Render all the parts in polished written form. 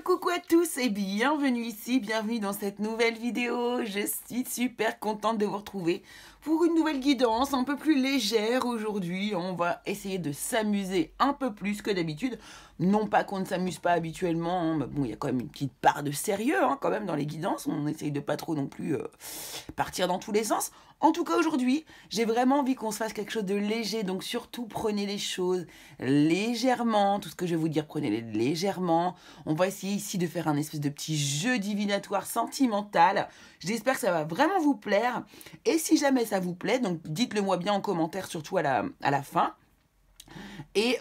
Coucou à tous et bienvenue ici, bienvenue dans cette nouvelle vidéo. Je suis super contente de vous retrouver pour une nouvelle guidance un peu plus légère aujourd'hui. On va essayer de s'amuser un peu plus que d'habitude. Non pas qu'on ne s'amuse pas habituellement, hein, mais bon, il y a quand même une petite part de sérieux quand même dans les guidances. On essaye de pas trop non plus partir dans tous les sens. En tout cas aujourd'hui, j'ai vraiment envie qu'on se fasse quelque chose de léger, donc surtout prenez les choses légèrement. Tout ce que je vais vous dire, prenez-les légèrement. On va essayer ici de faire un espèce de petit jeu divinatoire sentimental. J'espère que ça va vraiment vous plaire. Et si jamais ça vous plaît, donc dites-le moi bien en commentaire, surtout à la fin. Et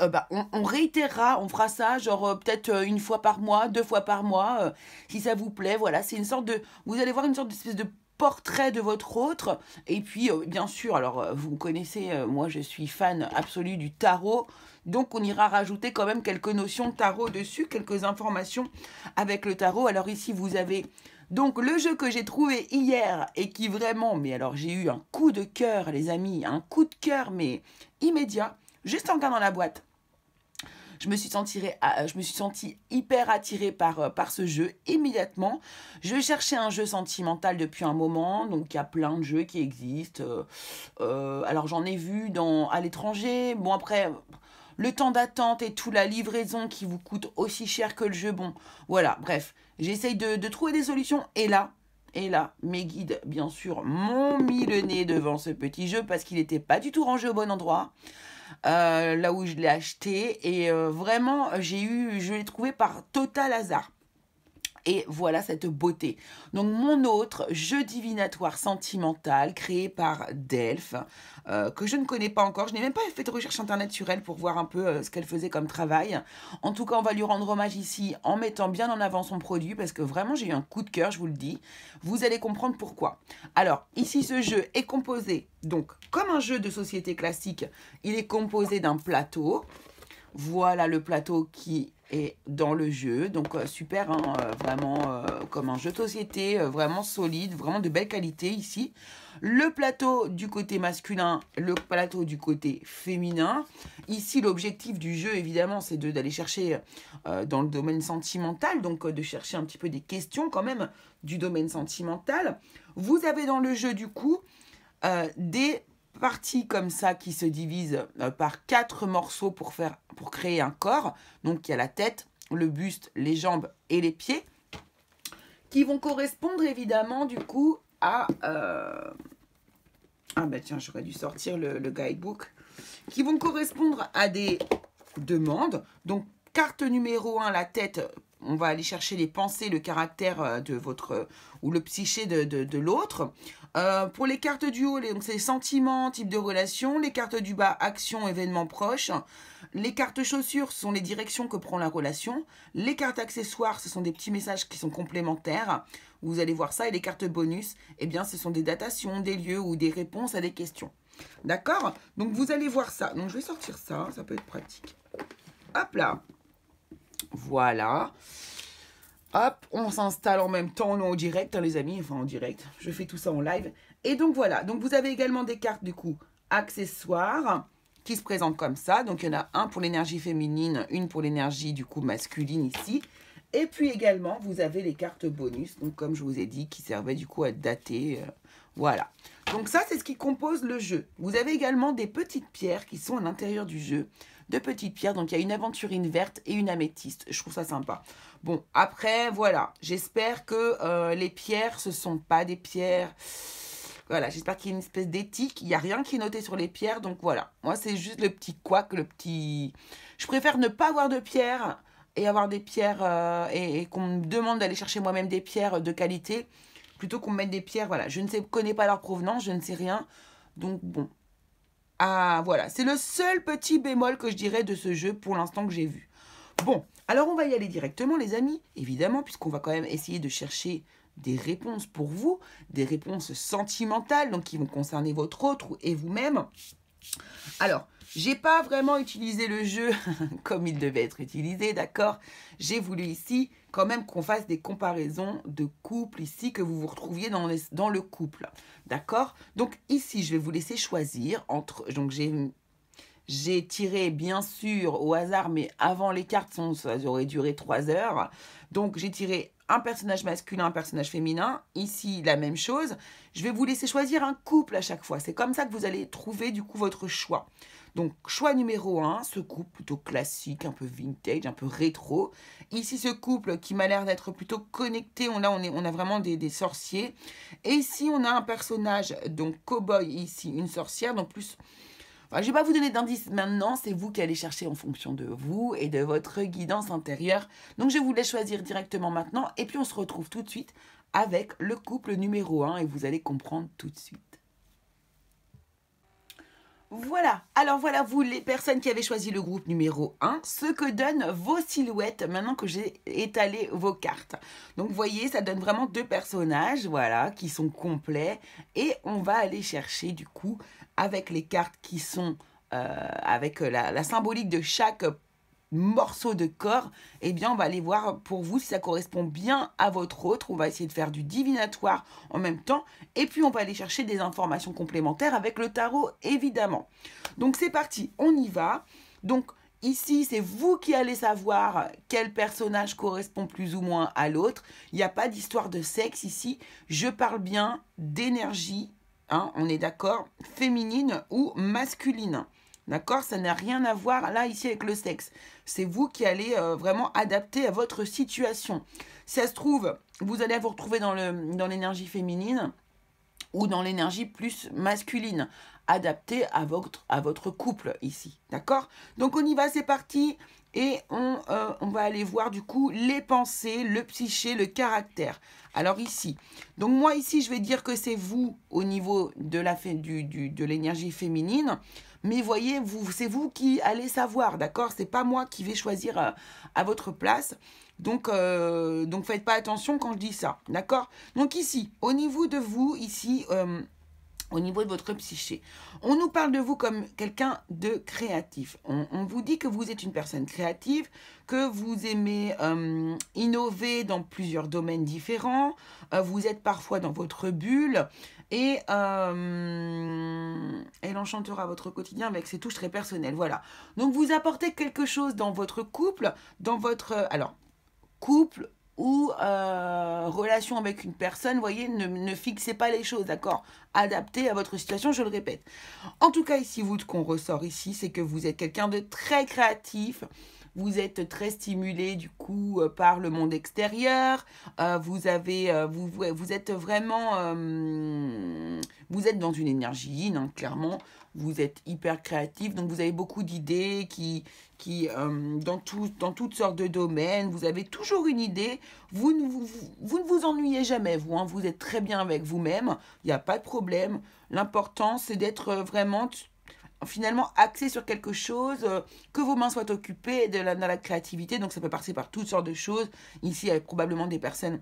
on réitérera, on fera ça genre peut-être une fois par mois, 2 fois par mois, si ça vous plaît. Voilà, c'est une sorte de... Vous allez voir une sorte d'espèce de portrait de votre autre. Et puis, bien sûr, alors vous me connaissez, moi je suis fan absolu du tarot. Donc on ira rajouter quand même quelques notions de tarot dessus, quelques informations avec le tarot. Alors ici, vous avez... Donc le jeu que j'ai trouvé hier et qui vraiment... Mais alors j'ai eu un coup de cœur, les amis. Un coup de cœur, mais immédiat. Juste en regardant la boîte, je me suis sentie hyper attirée par ce jeu immédiatement. Je cherchais un jeu sentimental depuis un moment, donc il y a plein de jeux qui existent. Alors j'en ai vu à l'étranger. Bon après, le temps d'attente et tout, la livraison qui vous coûte aussi cher que le jeu. Bon, voilà, bref, j'essaye de trouver des solutions. Et là, mes guides, bien sûr, m'ont mis le nez devant ce petit jeu parce qu'il n'était pas du tout rangé au bon endroit. Là où je l'ai acheté et vraiment je l'ai trouvé par total hasard. Et voilà cette beauté. Donc mon autre jeu divinatoire sentimental créé par Delphes, que je ne connais pas encore. Je n'ai même pas fait de recherche internet sur elle pour voir un peu ce qu'elle faisait comme travail. En tout cas, on va lui rendre hommage ici en mettant bien en avant son produit parce que vraiment j'ai eu un coup de cœur, je vous le dis. Vous allez comprendre pourquoi. Alors ici ce jeu est composé, donc comme un jeu de société classique, il est composé d'un plateau. Voilà le plateau qui est dans le jeu. Donc super, vraiment comme un jeu de société, vraiment solide, vraiment de belle qualité ici. Le plateau du côté masculin, le plateau du côté féminin. Ici, l'objectif du jeu, évidemment, c'est d'aller chercher dans le domaine sentimental, donc de chercher un petit peu des questions quand même du domaine sentimental. Vous avez dans le jeu, du coup, des parties comme ça qui se divisent par 4 morceaux pour créer un corps. Donc il y a la tête, le buste, les jambes et les pieds qui vont correspondre évidemment du coup à... Ah bah tiens, j'aurais dû sortir le guidebook. Qui vont correspondre à des demandes. Donc carte numéro 1, la tête, on va aller chercher les pensées, le caractère de votre... ou le psyché de l'autre. Pour les cartes du haut, donc c'est sentiments, type de relation. Les cartes du bas, action, événements proches. Les cartes chaussures sont les directions que prend la relation. Les cartes accessoires, ce sont des petits messages qui sont complémentaires. Vous allez voir ça. Et les cartes bonus, eh bien, ce sont des datations, des lieux ou des réponses à des questions. D'accord? Donc, vous allez voir ça. Donc, je vais sortir ça. Ça peut être pratique. Hop là. Voilà. Hop, on s'installe en même temps, non, en direct, les amis, enfin en direct, je fais tout ça en live. Et donc voilà, donc vous avez également des cartes du coup accessoires qui se présentent comme ça. Donc il y en a un pour l'énergie féminine, une pour l'énergie du coup masculine ici. Et puis également, vous avez les cartes bonus, donc comme je vous ai dit, qui servaient du coup à dater, voilà. Donc ça, c'est ce qui compose le jeu. Vous avez également des petites pierres qui sont à l'intérieur du jeu. De petites pierres, donc il y a une aventurine verte et une améthyste. Je trouve ça sympa. Bon, après, voilà. J'espère que les pierres, ce ne sont pas des pierres... Voilà, j'espère qu'il y a une espèce d'éthique. Il n'y a rien qui est noté sur les pierres, donc voilà. Moi, c'est juste le petit couac, le petit... Je préfère ne pas avoir de pierres et avoir des pierres et qu'on me demande d'aller chercher moi-même des pierres de qualité plutôt qu'on me mette des pierres, voilà. Je ne connais pas leur provenance, je ne sais rien. Donc, bon. Ah, voilà. C'est le seul petit bémol que je dirais de ce jeu pour l'instant que j'ai vu. Bon, alors on va y aller directement, les amis. Évidemment, puisqu'on va quand même essayer de chercher des réponses pour vous. Des réponses sentimentales, donc qui vont concerner votre autre et vous-même. Alors, j'ai pas vraiment utilisé le jeu comme il devait être utilisé, d'accord? J'ai voulu ici quand même qu'on fasse des comparaisons de couple ici, que vous vous retrouviez dans le couple, d'accord? Donc ici, je vais vous laisser choisir entre... Donc j'ai J'ai tiré bien sûr au hasard, mais avant les cartes, ça aurait duré 3 heures. Donc j'ai tiré un personnage masculin, un personnage féminin. Ici, la même chose. Je vais vous laisser choisir un couple à chaque fois. C'est comme ça que vous allez trouver du coup votre choix. Donc, choix numéro 1, ce couple plutôt classique, un peu vintage, un peu rétro. Ici, ce couple qui m'a l'air d'être plutôt connecté. On a vraiment des sorciers. Et ici, on a un personnage, donc cow-boy, ici, une sorcière. Donc, plus... Enfin, je ne vais pas vous donner d'indices maintenant, c'est vous qui allez chercher en fonction de vous et de votre guidance intérieure. Donc, je vous laisse choisir directement maintenant. Et puis, on se retrouve tout de suite avec le couple numéro 1 et vous allez comprendre tout de suite. Voilà, alors voilà vous les personnes qui avez choisi le groupe numéro 1, ce que donnent vos silhouettes maintenant que j'ai étalé vos cartes. Donc vous voyez, ça donne vraiment 2 personnages, voilà, qui sont complets. Et on va aller chercher du coup, avec les cartes qui sont, avec la symbolique de chaque morceau de corps, eh bien on va aller voir pour vous si ça correspond bien à votre autre. On va essayer de faire du divinatoire en même temps et puis on va aller chercher des informations complémentaires avec le tarot évidemment. Donc c'est parti, on y va. Donc ici c'est vous qui allez savoir quel personnage correspond plus ou moins à l'autre. Il n'y a pas d'histoire de sexe ici, je parle bien d'énergie, hein, on est d'accord, féminine ou masculine. D'accord? Ça n'a rien à voir là, ici, avec le sexe. C'est vous qui allez vraiment adapter à votre situation. Si ça se trouve, vous allez vous retrouver dans l'énergie féminine ou dans l'énergie plus masculine, adaptée à votre couple ici. D'accord? Donc, on y va, c'est parti. Et on va aller voir du coup les pensées, le psyché, le caractère. Alors ici, donc moi ici je vais dire que c'est vous au niveau de l'énergie féminine. Mais voyez, c'est vous qui allez savoir, d'accord? C'est pas moi qui vais choisir à votre place. Donc faites pas attention quand je dis ça, d'accord? Donc ici, au niveau de vous, ici... au niveau de votre psyché. On nous parle de vous comme quelqu'un de créatif. On vous dit que vous êtes une personne créative, que vous aimez innover dans plusieurs domaines différents, vous êtes parfois dans votre bulle et elle enchantera votre quotidien avec ses touches très personnelles. Voilà. Donc vous apportez quelque chose dans votre couple, dans votre... alors, couple ou relation avec une personne, voyez, ne fixez pas les choses, d'accord? Adaptez à votre situation, je le répète. En tout cas, ici, ce qu'on ressort ici, c'est que vous êtes quelqu'un de très créatif, vous êtes très stimulé du coup par le monde extérieur, vous êtes vraiment, vous êtes dans une énergie yin, hein, clairement, vous êtes hyper créatif, donc vous avez beaucoup d'idées dans toutes sortes de domaines, vous avez toujours une idée, vous ne vous ennuyez jamais, vous, hein, vous êtes très bien avec vous-même, il n'y a pas de problème, l'important c'est d'être vraiment finalement axé sur quelque chose, que vos mains soient occupées dans la créativité, donc ça peut passer par toutes sortes de choses. Ici, il y a probablement des personnes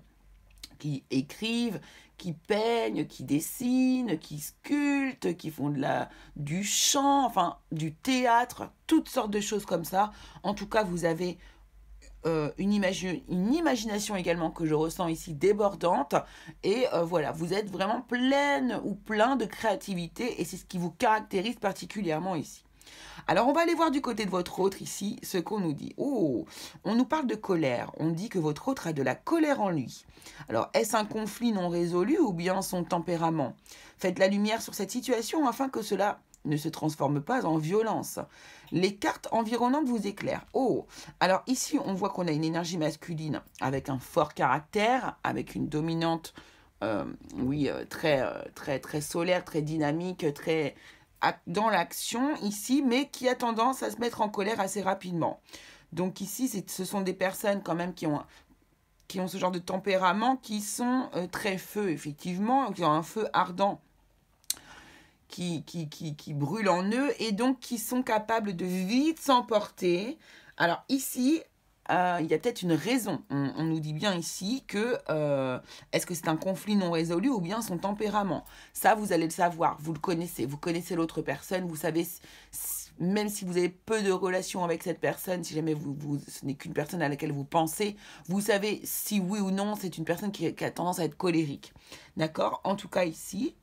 qui écrivent, qui peignent, qui dessinent, qui sculptent, qui font du chant, enfin du théâtre, toutes sortes de choses comme ça. En tout cas, vous avez une imagination également que je ressens ici débordante et voilà, vous êtes vraiment pleine ou plein de créativité et c'est ce qui vous caractérise particulièrement ici. Alors on va aller voir du côté de votre autre ici ce qu'on nous dit. Oh, on nous parle de colère, on dit que votre autre a de la colère en lui. Alors est-ce un conflit non résolu ou bien son tempérament? Faites la lumière sur cette situation afin que cela ne se transforme pas en violence. Les cartes environnantes vous éclairent. Oh, alors ici, on voit qu'on a une énergie masculine avec un fort caractère, avec une dominante, très solaire, très dynamique, très dans l'action ici, mais qui a tendance à se mettre en colère assez rapidement. Donc ici, ce sont des personnes quand même qui ont ce genre de tempérament, qui sont très feu, effectivement, qui ont un feu ardent, qui brûlent en eux et donc qui sont capables de vite s'emporter. Alors ici, il y a peut-être une raison. On nous dit bien ici que est-ce que c'est un conflit non résolu ou bien son tempérament. Ça, vous allez le savoir, vous le connaissez. Vous connaissez l'autre personne, vous savez, même si vous avez peu de relations avec cette personne, si jamais ce n'est qu'une personne à laquelle vous pensez, vous savez si oui ou non c'est une personne qui a tendance à être colérique. D'accord? En tout cas ici,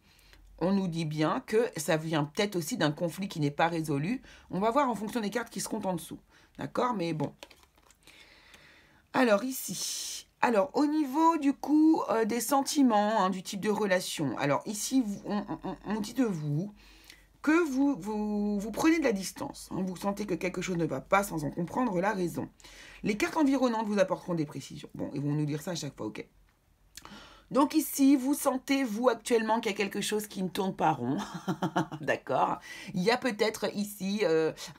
on nous dit bien que ça vient peut-être aussi d'un conflit qui n'est pas résolu. On va voir en fonction des cartes qui seront en dessous. D'accord? Mais bon. Alors ici, alors au niveau du coup des sentiments, hein, du type de relation. Alors ici, on dit de vous que vous prenez de la distance. Hein, vous sentez que quelque chose ne va pas sans en comprendre la raison. Les cartes environnantes vous apporteront des précisions. Bon, ils vont nous dire ça à chaque fois, ok. Donc ici, vous sentez, vous, actuellement, qu'il y a quelque chose qui ne tourne pas rond. D'accord? Il y a peut-être ici,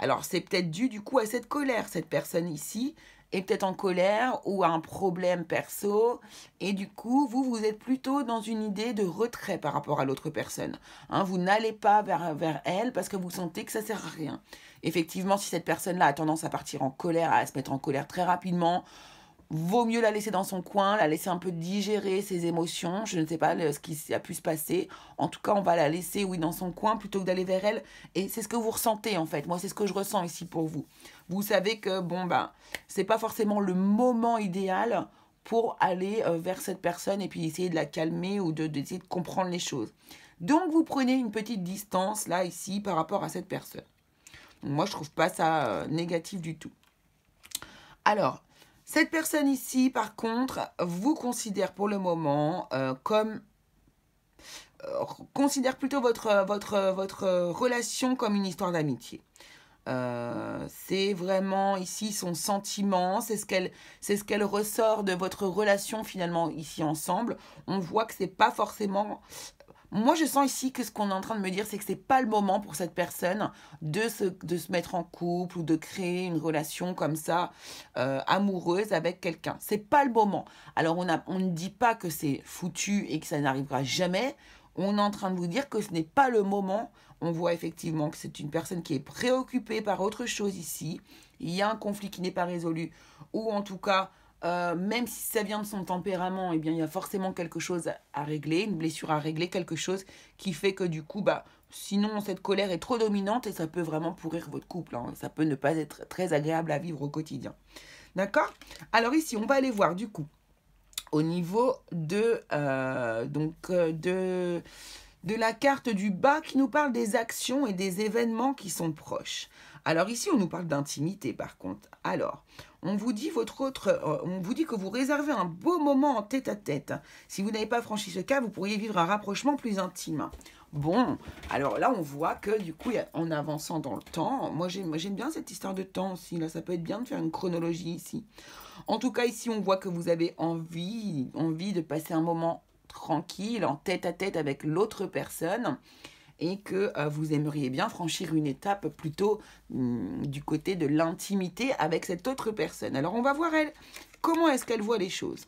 alors c'est peut-être dû du coup à cette colère. Cette personne ici est peut-être en colère ou a un problème perso. Et du coup, vous êtes plutôt dans une idée de retrait par rapport à l'autre personne. Hein, vous n'allez pas vers elle parce que vous sentez que ça ne sert à rien. Effectivement, si cette personne-là a tendance à partir en colère, à se mettre en colère très rapidement, vaut mieux la laisser dans son coin, la laisser un peu digérer ses émotions. Je ne sais pas ce qui a pu se passer. En tout cas, on va la laisser, oui, dans son coin plutôt que d'aller vers elle. Et c'est ce que vous ressentez, en fait. Moi, c'est ce que je ressens ici pour vous. Vous savez que, bon, ben, c'est pas forcément le moment idéal pour aller vers cette personne et puis essayer de la calmer ou d'essayer de comprendre les choses. Donc, vous prenez une petite distance, là, ici, par rapport à cette personne. Moi, je trouve pas ça négatif du tout. Alors, cette personne ici, par contre, vous considère pour le moment comme... considère plutôt votre relation comme une histoire d'amitié. C'est vraiment ici son sentiment, c'est ce qu'elle ressort de votre relation finalement ici ensemble. On voit que c'est pas forcément... Moi, je sens ici que ce qu'on est en train de me dire, c'est que c'est pas le moment pour cette personne de se mettre en couple ou de créer une relation comme ça, amoureuse avec quelqu'un. C'est pas le moment. Alors, on ne dit pas que c'est foutu et que ça n'arrivera jamais. On est en train de vous dire que ce n'est pas le moment. On voit effectivement que c'est une personne qui est préoccupée par autre chose ici. Il y a un conflit qui n'est pas résolu, ou en tout cas... même si ça vient de son tempérament, eh bien, il y a forcément quelque chose à régler, une blessure à régler, quelque chose qui fait que du coup, bah, sinon cette colère est trop dominante et ça peut vraiment pourrir votre couple. Hein. Ça peut ne pas être très agréable à vivre au quotidien. D'accord? Alors ici, on va aller voir du coup au niveau de la carte du bas qui nous parle des actions et des événements qui sont proches. Alors ici, on nous parle d'intimité par contre. Alors, on vous dit que vous réservez un beau moment en tête-à-tête. Si vous n'avez pas franchi ce cas, vous pourriez vivre un rapprochement plus intime. Bon, alors là, on voit que du coup, en avançant dans le temps, moi j'aime bien cette histoire de temps aussi. Là, ça peut être bien de faire une chronologie ici. En tout cas, ici, on voit que vous avez envie de passer un moment tranquille, en tête-à-tête avec l'autre personne, et que vous aimeriez bien franchir une étape plutôt du côté de l'intimité avec cette autre personne. Alors, on va voir elle, comment est-ce qu'elle voit les choses.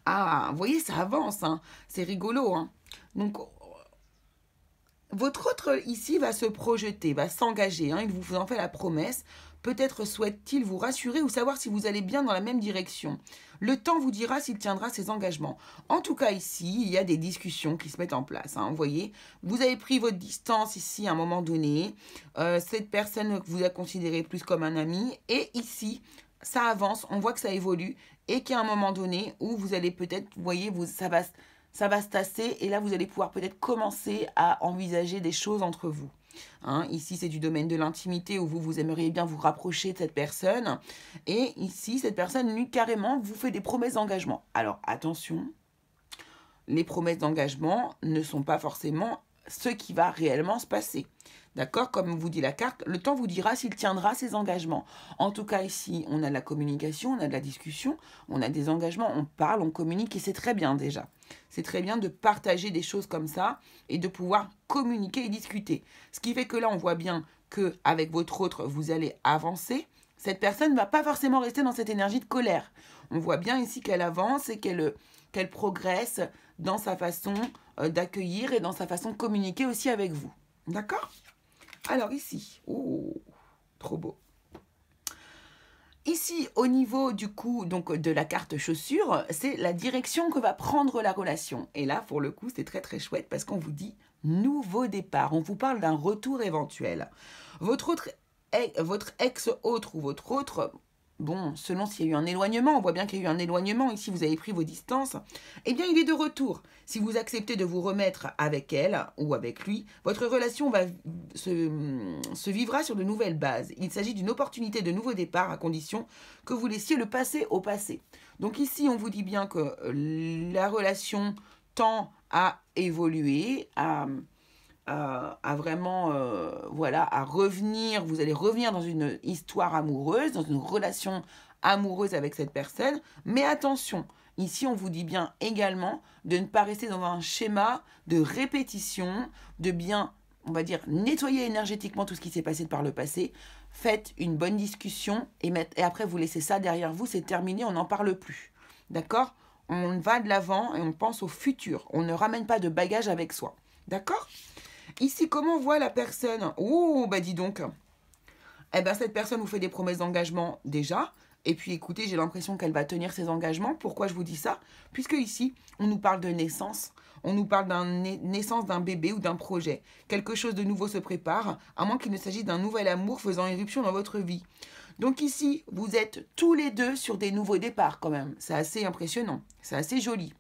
Ah, vous voyez, ça avance, hein. C'est rigolo. Hein. Donc, votre autre ici va se projeter, va s'engager. Hein. Il vous en fait la promesse. Peut-être souhaite-t-il vous rassurer ou savoir si vous allez bien dans la même direction. Le temps vous dira s'il tiendra ses engagements. En tout cas, ici, il y a des discussions qui se mettent en place. Hein, vous voyez, vous avez pris votre distance ici à un moment donné. Cette personne vous a considéré plus comme un ami. Et ici, ça avance, on voit que ça évolue. Et qu'il y a un moment donné où vous allez peut-être, vous voyez, ça va se tasser. Et là, vous allez pouvoir peut-être commencer à envisager des choses entre vous. Hein, ici, c'est du domaine de l'intimité où vous aimeriez bien vous rapprocher de cette personne. Et ici, cette personne, lui, carrément, vous fait des promesses d'engagement. Alors, attention, les promesses d'engagement ne sont pas forcément ce qui va réellement se passer. D'accord? Comme vous dit la carte, le temps vous dira s'il tiendra ses engagements. En tout cas, ici, on a de la communication, on a de la discussion, on a des engagements, on parle, on communique et c'est très bien déjà. C'est très bien de partager des choses comme ça et de pouvoir communiquer et discuter. Ce qui fait que là, on voit bien qu'avec votre autre, vous allez avancer. Cette personne ne va pas forcément rester dans cette énergie de colère. On voit bien ici qu'elle avance et qu'elle progresse dans sa façon d'accueillir et dans sa façon de communiquer aussi avec vous. D'accord? Alors ici, oh, trop beau. Ici, au niveau du coup donc, de la carte chaussure, c'est la direction que va prendre la relation. Et là, pour le coup, c'est très très chouette parce qu'on vous dit nouveau départ. On vous parle d'un retour éventuel. Votre ex-autre ou votre autre bon, selon s'il y a eu un éloignement, on voit bien qu'il y a eu un éloignement, ici vous avez pris vos distances, eh bien il est de retour. Si vous acceptez de vous remettre avec elle ou avec lui, votre relation se vivra sur de nouvelles bases. Il s'agit d'une opportunité de nouveau départ à condition que vous laissiez le passé au passé. Donc ici on vous dit bien que la relation tend à évoluer, à vraiment, voilà, à revenir, vous allez revenir dans une histoire amoureuse, dans une relation amoureuse avec cette personne, mais attention, ici on vous dit bien également de ne pas rester dans un schéma de répétition, de bien, on va dire, nettoyer énergétiquement tout ce qui s'est passé par le passé, faites une bonne discussion et après vous laissez ça derrière vous, c'est terminé, on n'en parle plus, d'accord? On va de l'avant et on pense au futur, on ne ramène pas de bagages avec soi, d'accord? Ici, comment on voit la personne? Oh, bah dis donc. Eh ben, cette personne vous fait des promesses d'engagement déjà. Et puis, écoutez, j'ai l'impression qu'elle va tenir ses engagements. Pourquoi je vous dis ça? Puisque ici, on nous parle de naissance. On nous parle d'une naissance d'un bébé ou d'un projet. Quelque chose de nouveau se prépare, à moins qu'il ne s'agisse d'un nouvel amour faisant éruption dans votre vie. Donc ici, vous êtes tous les deux sur des nouveaux départs quand même. C'est assez impressionnant. C'est assez joli.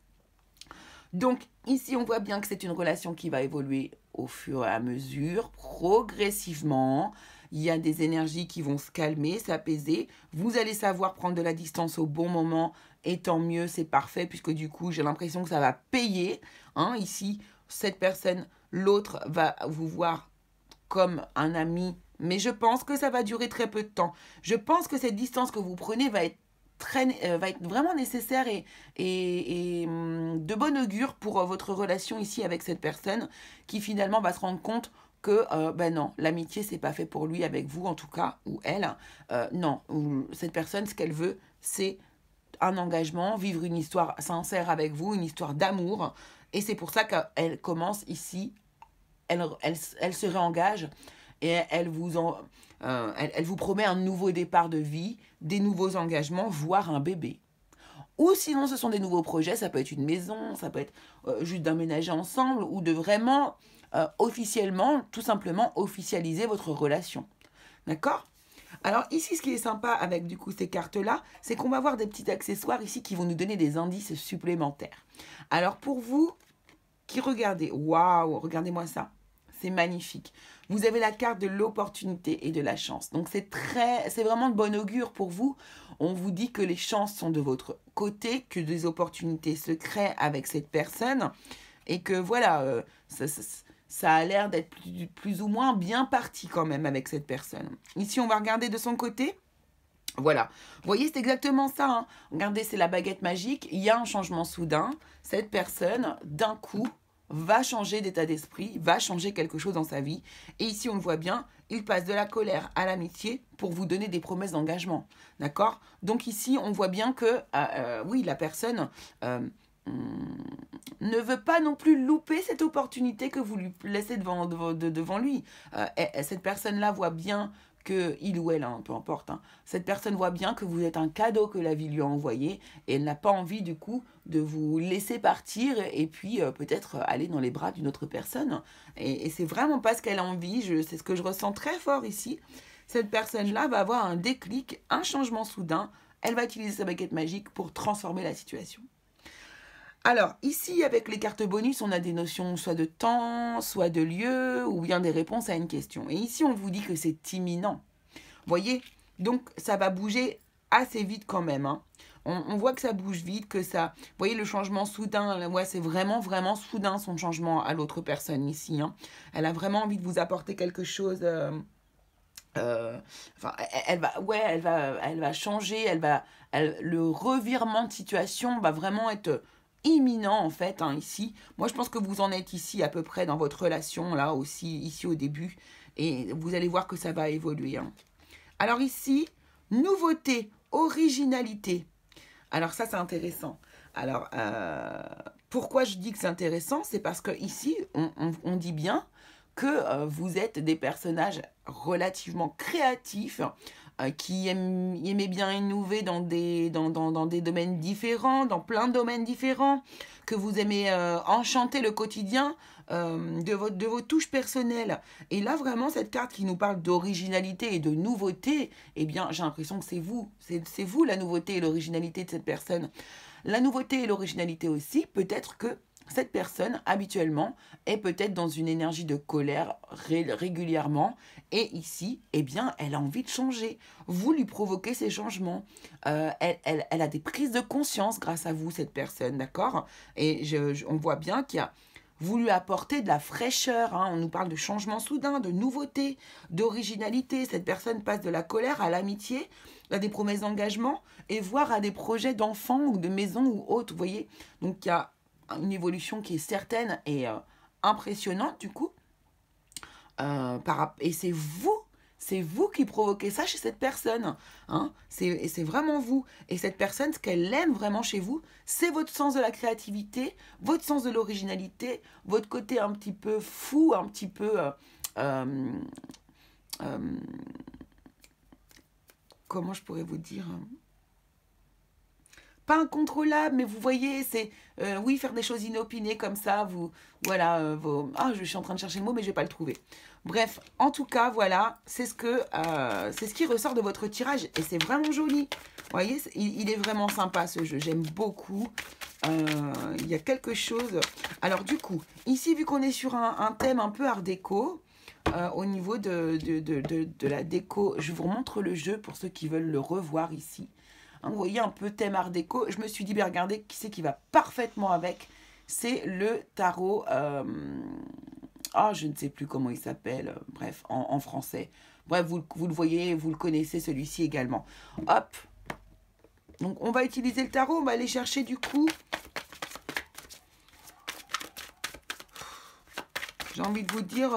Donc ici, on voit bien que c'est une relation qui va évoluer au fur et à mesure, progressivement. Il y a des énergies qui vont se calmer, s'apaiser. Vous allez savoir prendre de la distance au bon moment. Et tant mieux, c'est parfait, puisque du coup, j'ai l'impression que ça va payer. Ici, cette personne, l'autre, va vous voir comme un ami. Mais je pense que ça va durer très peu de temps. Je pense que cette distance que vous prenez va être vraiment nécessaire et de bon augure pour votre relation ici avec cette personne qui finalement va se rendre compte que ben non, l'amitié c'est pas fait pour lui avec vous en tout cas, ou elle. Non, cette personne ce qu'elle veut c'est un engagement, vivre une histoire sincère avec vous, une histoire d'amour, et c'est pour ça qu'elle commence ici, elle se réengage et elle vous promet un nouveau départ de vie, des nouveaux engagements, voire un bébé. Ou sinon, ce sont des nouveaux projets, ça peut être une maison, ça peut être juste d'emménager ensemble, ou de vraiment officiellement, tout simplement, officialiser votre relation. D'accord? Alors ici, ce qui est sympa avec du coup ces cartes-là, c'est qu'on va avoir des petits accessoires ici qui vont nous donner des indices supplémentaires. Alors pour vous qui regardez, waouh, regardez-moi ça. C'est magnifique. Vous avez la carte de l'opportunité et de la chance. Donc c'est vraiment de bon augure pour vous. On vous dit que les chances sont de votre côté, que des opportunités se créent avec cette personne et que voilà, ça a l'air d'être plus ou moins bien parti quand même avec cette personne. Ici, on va regarder de son côté. Voilà, vous voyez, c'est exactement ça. Hein. Regardez, c'est la baguette magique. Il y a un changement soudain. Cette personne, d'un coup, va changer d'état d'esprit, va changer quelque chose dans sa vie. Et ici, on le voit bien, il passe de la colère à l'amitié pour vous donner des promesses d'engagement. D'accord? Donc ici, on voit bien que, oui, la personne ne veut pas non plus louper cette opportunité que vous lui laissez devant lui. Cette personne-là voit bien que il ou elle, hein, peu importe, hein, cette personne voit bien que vous êtes un cadeau que la vie lui a envoyé et elle n'a pas envie du coup de vous laisser partir et puis peut-être aller dans les bras d'une autre personne. Et c'est vraiment pas ce qu'elle a envie, c'est ce que je ressens très fort ici. Cette personne-là va avoir un déclic, un changement soudain, elle va utiliser sa baguette magique pour transformer la situation. Alors, ici, avec les cartes bonus, on a des notions soit de temps, soit de lieu, ou bien des réponses à une question. Et ici, on vous dit que c'est imminent. Vous voyez? Donc, ça va bouger assez vite quand même. Hein. On voit que ça bouge vite, que ça... Vous voyez, le changement soudain, ouais, c'est vraiment, vraiment soudain son changement à l'autre personne ici. Hein. Elle a vraiment envie de vous apporter quelque chose... enfin, elle va changer, le revirement de situation va vraiment être... imminent en fait ici. Moi je pense que vous en êtes ici à peu près dans votre relation là aussi ici au début et vous allez voir que ça va évoluer. Hein. Alors ici, nouveauté, originalité. Alors ça c'est intéressant. Alors pourquoi je dis que c'est intéressant? C'est parce que ici on dit bien que vous êtes des personnages relativement créatifs, qui aimait bien innover dans des domaines différents, dans plein de domaines différents, que vous aimez enchanter le quotidien de vos touches personnelles. Et là, vraiment, cette carte qui nous parle d'originalité et de nouveauté, eh bien, j'ai l'impression que c'est vous. C'est vous la nouveauté et l'originalité de cette personne. La nouveauté et l'originalité aussi, peut-être que cette personne, habituellement, est peut-être dans une énergie de colère régulièrement. Et ici, eh bien, elle a envie de changer. Vous lui provoquez ces changements. Elle a des prises de conscience grâce à vous, cette personne, d'accord? Et on voit bien qu'il y a voulu apporter de la fraîcheur. Hein. On nous parle de changement soudain, de nouveauté, d'originalité. Cette personne passe de la colère à l'amitié, à des promesses d'engagement, et voire à des projets d'enfants ou de maison ou autres, vous voyez. Donc, il y a une évolution qui est certaine et impressionnante du coup. Et c'est vous qui provoquez ça chez cette personne. Hein. C'est vraiment vous. Et cette personne, ce qu'elle aime vraiment chez vous, c'est votre sens de la créativité, votre sens de l'originalité, votre côté un petit peu fou, un petit peu... comment je pourrais vous dire, pas incontrôlable, mais vous voyez, c'est, oui, faire des choses inopinées comme ça, vous, voilà, je suis en train de chercher le mot, mais je vais pas le trouver. Bref, en tout cas, voilà, c'est ce qui ressort de votre tirage, et c'est vraiment joli. Vous voyez, il est vraiment sympa ce jeu, j'aime beaucoup. Il y a quelque chose... Alors du coup, ici, vu qu'on est sur un thème un peu art déco, au niveau de la déco, je vous remontre le jeu pour ceux qui veulent le revoir ici. Hein, vous voyez un peu thème art déco. Je me suis dit, ben, regardez, qui c'est qui va parfaitement avec? C'est le tarot. Je ne sais plus comment il s'appelle. Bref, en français. Bref, vous le voyez, vous le connaissez celui-ci également. Hop. Donc, on va utiliser le tarot. On va aller chercher du coup. J'ai envie de vous dire...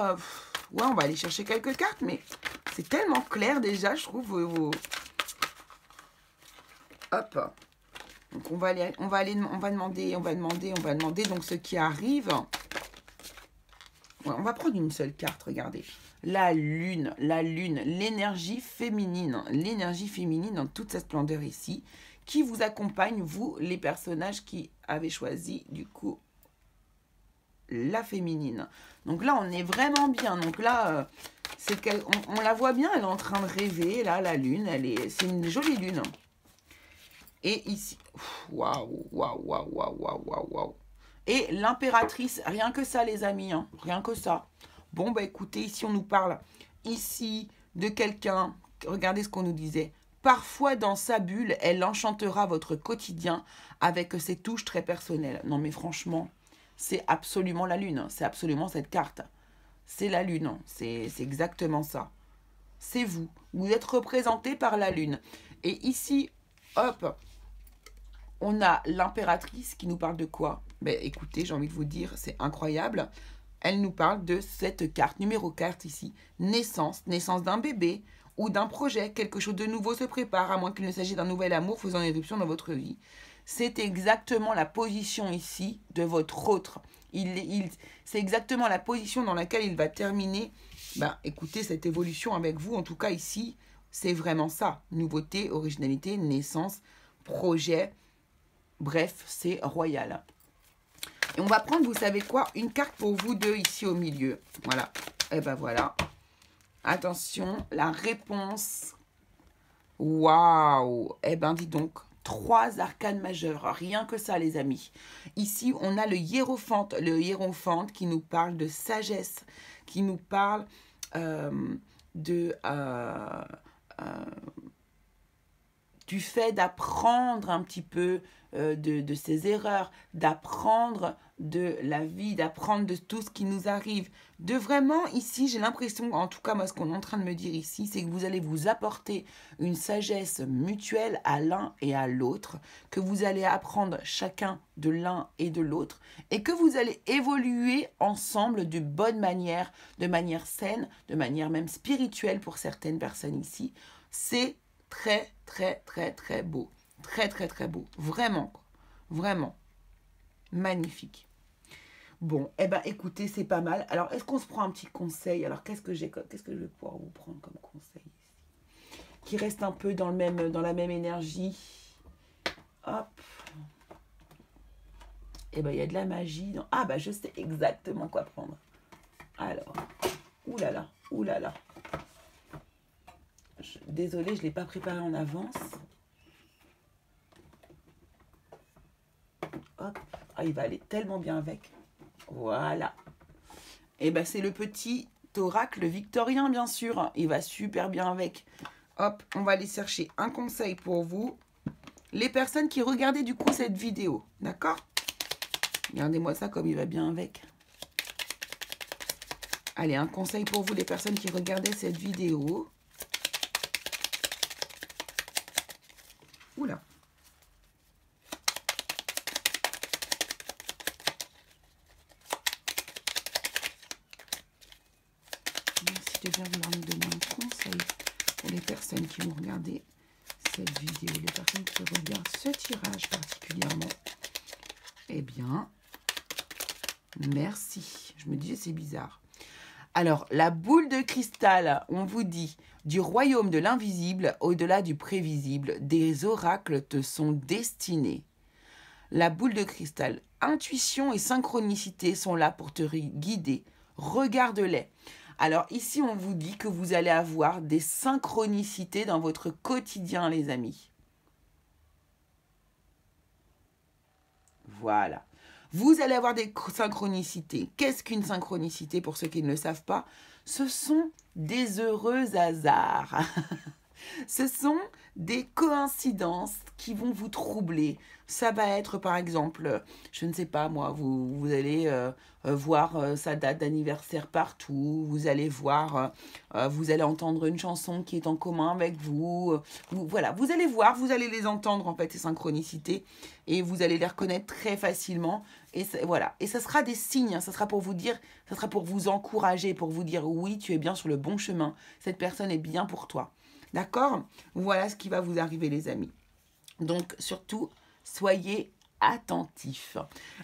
ouais, on va aller chercher quelques cartes, mais c'est tellement clair déjà, je trouve. Hop. Donc on va demander donc ce qui arrive. Ouais, on va prendre une seule carte, regardez. La lune, l'énergie féminine dans toute sa splendeur ici, qui vous accompagne, vous, les personnages qui avez choisi, du coup, la féminine. Donc là, on est vraiment bien. Donc là, on la voit bien, elle est en train de rêver. Là, la lune, c'est une jolie lune. Et ici, waouh. Et l'impératrice, rien que ça, les amis, hein, rien que ça. Bon, bah écoutez, ici, on nous parle ici de quelqu'un, regardez ce qu'on nous disait. Parfois, dans sa bulle, elle enchantera votre quotidien avec ses touches très personnelles. Non, mais franchement, c'est absolument la lune, c'est absolument cette carte. C'est la lune, c'est exactement ça. C'est vous, vous êtes représenté par la lune. Et ici, hop, on a l'impératrice qui nous parle de quoi? Ben, écoutez, j'ai envie de vous dire, c'est incroyable. Elle nous parle de cette carte, numéro 4 ici. Naissance d'un bébé ou d'un projet. Quelque chose de nouveau se prépare, à moins qu'il ne s'agisse d'un nouvel amour faisant éruption dans votre vie. C'est exactement la position ici de votre autre. C'est exactement la position dans laquelle il va terminer, ben, écoutez, cette évolution avec vous. En tout cas, ici, c'est vraiment ça. Nouveauté, originalité, naissance, projet. Bref, c'est royal. Et on va prendre, vous savez quoi, une carte pour vous deux ici au milieu. Voilà. Et ben voilà. Attention, la réponse. Waouh. Eh ben dis donc, 3 arcanes majeures. Rien que ça, les amis. Ici, on a le hiérophante. Le hiérophante qui nous parle de sagesse, qui nous parle du fait d'apprendre un petit peu de ses erreurs, d'apprendre de la vie, d'apprendre de tout ce qui nous arrive. De vraiment, ici, j'ai l'impression, en tout cas, moi, ce qu'on est en train de me dire ici, c'est que vous allez vous apporter une sagesse mutuelle à l'un et à l'autre, que vous allez apprendre chacun de l'un et de l'autre, et que vous allez évoluer ensemble de bonne manière, de manière saine, de manière même spirituelle pour certaines personnes ici. C'est très, très, très, très beau. Très, très, très beau. Vraiment. Vraiment. Magnifique. Bon, eh ben, écoutez, c'est pas mal. Alors, est-ce qu'on se prend un petit conseil? Alors, qu'est-ce que je vais pouvoir vous prendre comme conseil ici? qui reste un peu dans la même énergie. Hop. Et ben il y a de la magie. Ah bah je sais exactement quoi prendre. Alors, oulala, oulala. Désolée, je ne l'ai pas préparé en avance. Hop. Ah, il va aller tellement bien avec. Voilà. Et ben c'est le petit oracle victorien, bien sûr. Il va super bien avec. Hop, on va aller chercher un conseil pour vous. Les personnes qui regardaient du coup cette vidéo. D'accord? Regardez-moi ça comme il va bien avec. Allez, un conseil pour vous, les personnes qui regardaient cette vidéo. Oula. Merci de bien vouloir nous donner un conseil pour les personnes qui vont regarder cette vidéo, les personnes qui regardent ce tirage particulièrement. Eh bien, merci. Je me disais, c'est bizarre. Alors, la boule de cristal, on vous dit, du royaume de l'invisible, au-delà du prévisible, des oracles te sont destinés. La boule de cristal, intuition et synchronicité sont là pour te guider. Regarde-les. Alors ici, on vous dit que vous allez avoir des synchronicités dans votre quotidien, les amis. Voilà. Vous allez avoir des synchronicités. Qu'est-ce qu'une synchronicité pour ceux qui ne le savent pas? Ce sont des heureux hasards. Ce sont des coïncidences qui vont vous troubler. Ça va être par exemple, je ne sais pas moi, vous allez voir sa date d'anniversaire partout, vous allez voir, vous allez entendre une chanson qui est en commun avec vous, voilà, vous allez voir, vous allez les entendre en fait, ces synchronicités, et vous allez les reconnaître très facilement, et voilà, et ça sera des signes, ça sera pour vous dire, ça sera pour vous encourager, pour vous dire oui, tu es bien sur le bon chemin, cette personne est bien pour toi. D'accord? Voilà ce qui va vous arriver, les amis. Donc, surtout, soyez attentifs.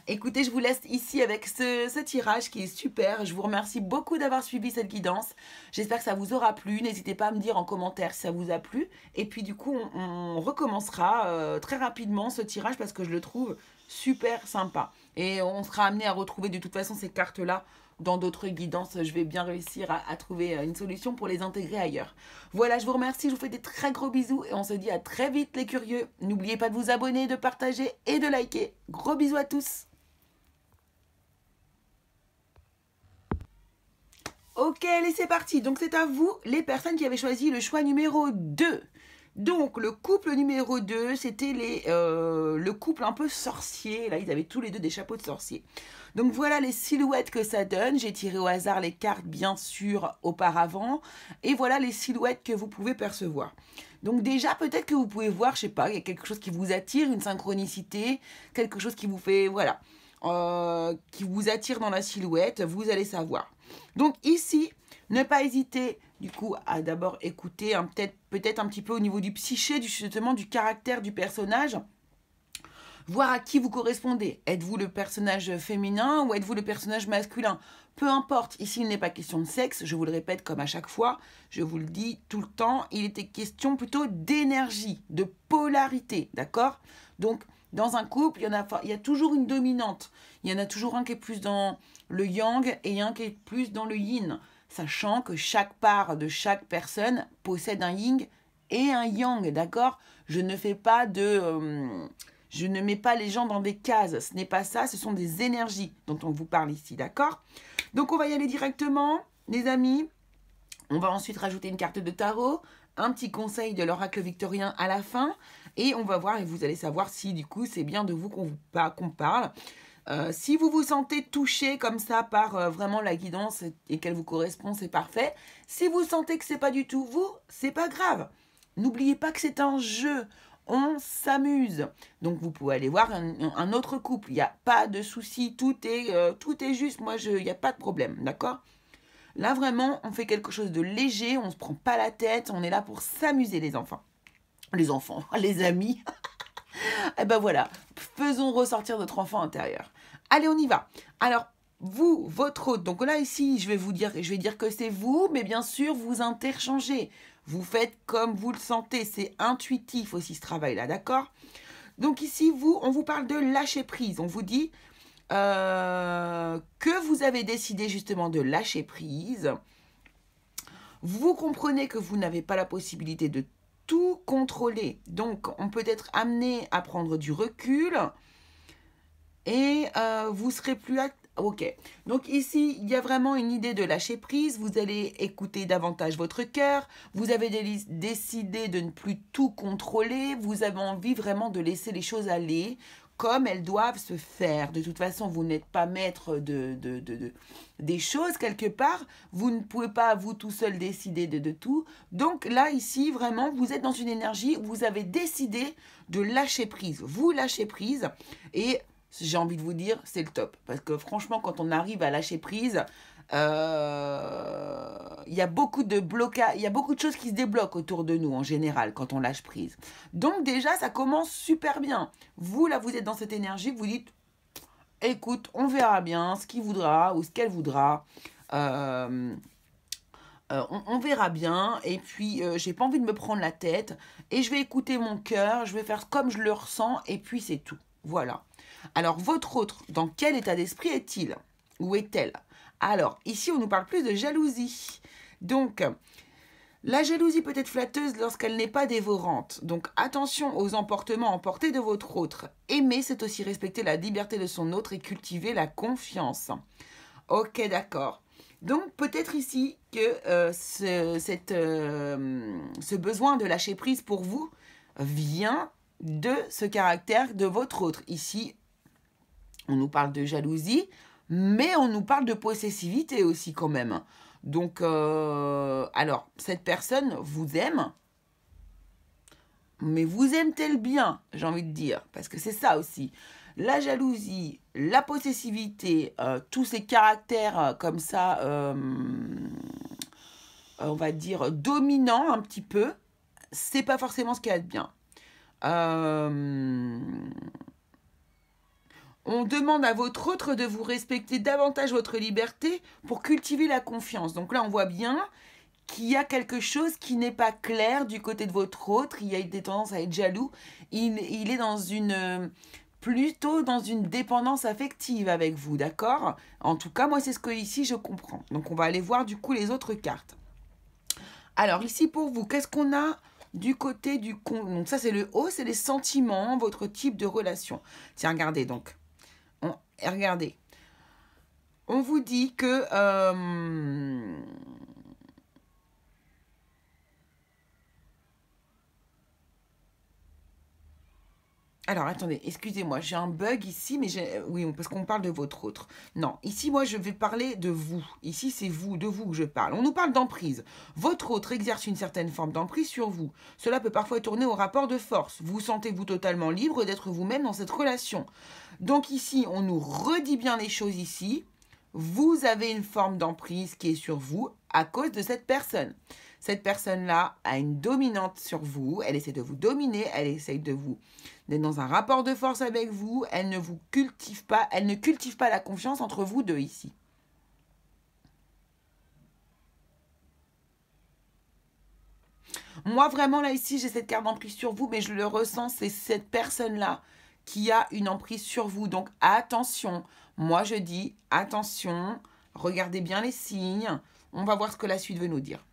Écoutez, je vous laisse ici avec ce tirage qui est super. Je vous remercie beaucoup d'avoir suivi cette guidance. J'espère que ça vous aura plu. N'hésitez pas à me dire en commentaire si ça vous a plu. Et puis, du coup, on recommencera très rapidement ce tirage parce que je le trouve super sympa. Et on sera amené à retrouver de toute façon ces cartes-là dans d'autres guidances. Je vais bien réussir à trouver une solution pour les intégrer ailleurs. Voilà, je vous remercie, je vous fais des très gros bisous et on se dit à très vite les curieux. N'oubliez pas de vous abonner, de partager et de liker. Gros bisous à tous. Ok, allez, c'est parti. Donc c'est à vous, les personnes qui avaient choisi le choix numéro 2. Donc, le couple numéro 2, c'était le couple un peu sorcier. Là, ils avaient tous les deux des chapeaux de sorcier. Donc, voilà les silhouettes que ça donne. J'ai tiré au hasard les cartes, bien sûr, auparavant. Et voilà les silhouettes que vous pouvez percevoir. Donc, déjà, peut-être que vous pouvez voir, je sais pas, il y a quelque chose qui vous attire, une synchronicité, quelque chose qui vous fait, voilà, qui vous attire dans la silhouette, vous allez savoir. Donc, ici, ne pas hésiter, du coup, à d'abord écouter peut-être un petit peu au niveau du psyché, justement du caractère du personnage, voir à qui vous correspondez. Êtes-vous le personnage féminin ou êtes-vous le personnage masculin? Peu importe, ici il n'est pas question de sexe, je vous le répète comme à chaque fois, je vous le dis tout le temps, il était question plutôt d'énergie, de polarité, d'accord? Donc, dans un couple, il y a toujours une dominante. Il y en a toujours un qui est plus dans le yang et un qui est plus dans le yin. Sachant que chaque part de chaque personne possède un yin et un yang, d'accord? Je ne mets pas les gens dans des cases. Ce n'est pas ça, ce sont des énergies dont on vous parle ici, d'accord? Donc, on va y aller directement, les amis. On va ensuite rajouter une carte de tarot, un petit conseil de l'oracle victorien à la fin. Et on va voir et vous allez savoir si, du coup, c'est bien de vous qu'on parle. Si vous vous sentez touché comme ça par vraiment la guidance et qu'elle vous correspond, c'est parfait. Si vous sentez que c'est pas du tout vous, c'est pas grave. N'oubliez pas que c'est un jeu. On s'amuse. Donc vous pouvez aller voir un autre couple. Il n'y a pas de souci. Tout est juste. Moi, il n'y a pas de problème. D'accord? Là, vraiment, on fait quelque chose de léger. On ne se prend pas la tête. On est là pour s'amuser, les enfants. Les amis. Et ben voilà, faisons ressortir notre enfant intérieur. Allez, on y va. Alors, vous, votre hôte, donc là ici, je vais dire que c'est vous, mais bien sûr, vous interchangez. Vous faites comme vous le sentez, c'est intuitif aussi ce travail-là, d'accord? Donc ici, on vous parle de lâcher prise. On vous dit que vous avez décidé justement de lâcher prise. Vous comprenez que vous n'avez pas la possibilité de tout contrôler. Donc, on peut être amené à prendre du recul et vous serez plus... Ok. Donc ici, il y a vraiment une idée de lâcher prise. Vous allez écouter davantage votre cœur. Vous avez décidé de ne plus tout contrôler. Vous avez envie vraiment de laisser les choses aller comme elles doivent se faire. De toute façon, vous n'êtes pas maître des choses quelque part. Vous ne pouvez pas, vous tout seul, décider de tout. Donc là, ici, vraiment, vous êtes dans une énergie où vous avez décidé de lâcher prise. Vous lâchez prise et j'ai envie de vous dire, c'est le top. Parce que franchement, quand on arrive à lâcher prise, il y a beaucoup de blocages, il y a beaucoup de choses qui se débloquent autour de nous en général quand on lâche prise. Donc déjà, ça commence super bien. Vous, là, vous êtes dans cette énergie, vous dites, écoute, on verra bien ce qu'il voudra ou ce qu'elle voudra. On verra bien. Et puis, j'ai pas envie de me prendre la tête. Et je vais écouter mon cœur, je vais faire comme je le ressens. Et puis, c'est tout. Voilà. Alors, votre autre, dans quel état d'esprit est-il? Où est-elle? Alors, ici, on nous parle plus de jalousie. Donc, la jalousie peut être flatteuse lorsqu'elle n'est pas dévorante. Donc, attention aux emportements emportés de votre autre. Aimer, c'est aussi respecter la liberté de son autre et cultiver la confiance. Ok, d'accord. Donc, peut-être ici que ce besoin de lâcher prise pour vous vient de ce caractère de votre autre. Ici, on nous parle de jalousie, mais on nous parle de possessivité aussi quand même. Donc, alors, cette personne vous aime, mais vous aime-t-elle bien, j'ai envie de dire, parce que c'est ça aussi. La jalousie, la possessivité, tous ces caractères comme ça, on va dire, dominants un petit peu, c'est pas forcément ce qu'il y a de bien. On demande à votre autre de vous respecter davantage votre liberté pour cultiver la confiance. Donc là, on voit bien qu'il y a quelque chose qui n'est pas clair du côté de votre autre. Il y a des tendances à être jaloux. Il est dans plutôt dans une dépendance affective avec vous, d'accord? En tout cas, moi, c'est ce que ici, je comprends. Donc, on va aller voir du coup les autres cartes. Alors, ici, pour vous, qu'est-ce qu'on a du côté du... Donc, ça, c'est le haut, c'est les sentiments, votre type de relation. Tiens, regardez, donc. Regardez, on vous dit que alors attendez, excusez-moi, j'ai un bug ici, mais oui, parce qu'on parle de votre autre. Non, ici moi je vais parler de vous. Ici c'est vous, de vous que je parle. On nous parle d'emprise. Votre autre exerce une certaine forme d'emprise sur vous. Cela peut parfois tourner au rapport de force. Vous sentez-vous totalement libre d'être vous-même dans cette relation. Donc ici, on nous redit bien les choses ici. Vous avez une forme d'emprise qui est sur vous à cause de cette personne. Cette personne-là a une dominante sur vous. Elle essaie de vous dominer. Elle essaie d'être dans un rapport de force avec vous. Elle ne vous cultive pas. Elle ne cultive pas la confiance entre vous deux ici. Moi, vraiment, là, ici, j'ai cette carte d'emprise sur vous, mais je le ressens, c'est cette personne-là qui a une emprise sur vous. Donc, attention. Moi, je dis, attention, regardez bien les signes. On va voir ce que la suite veut nous dire.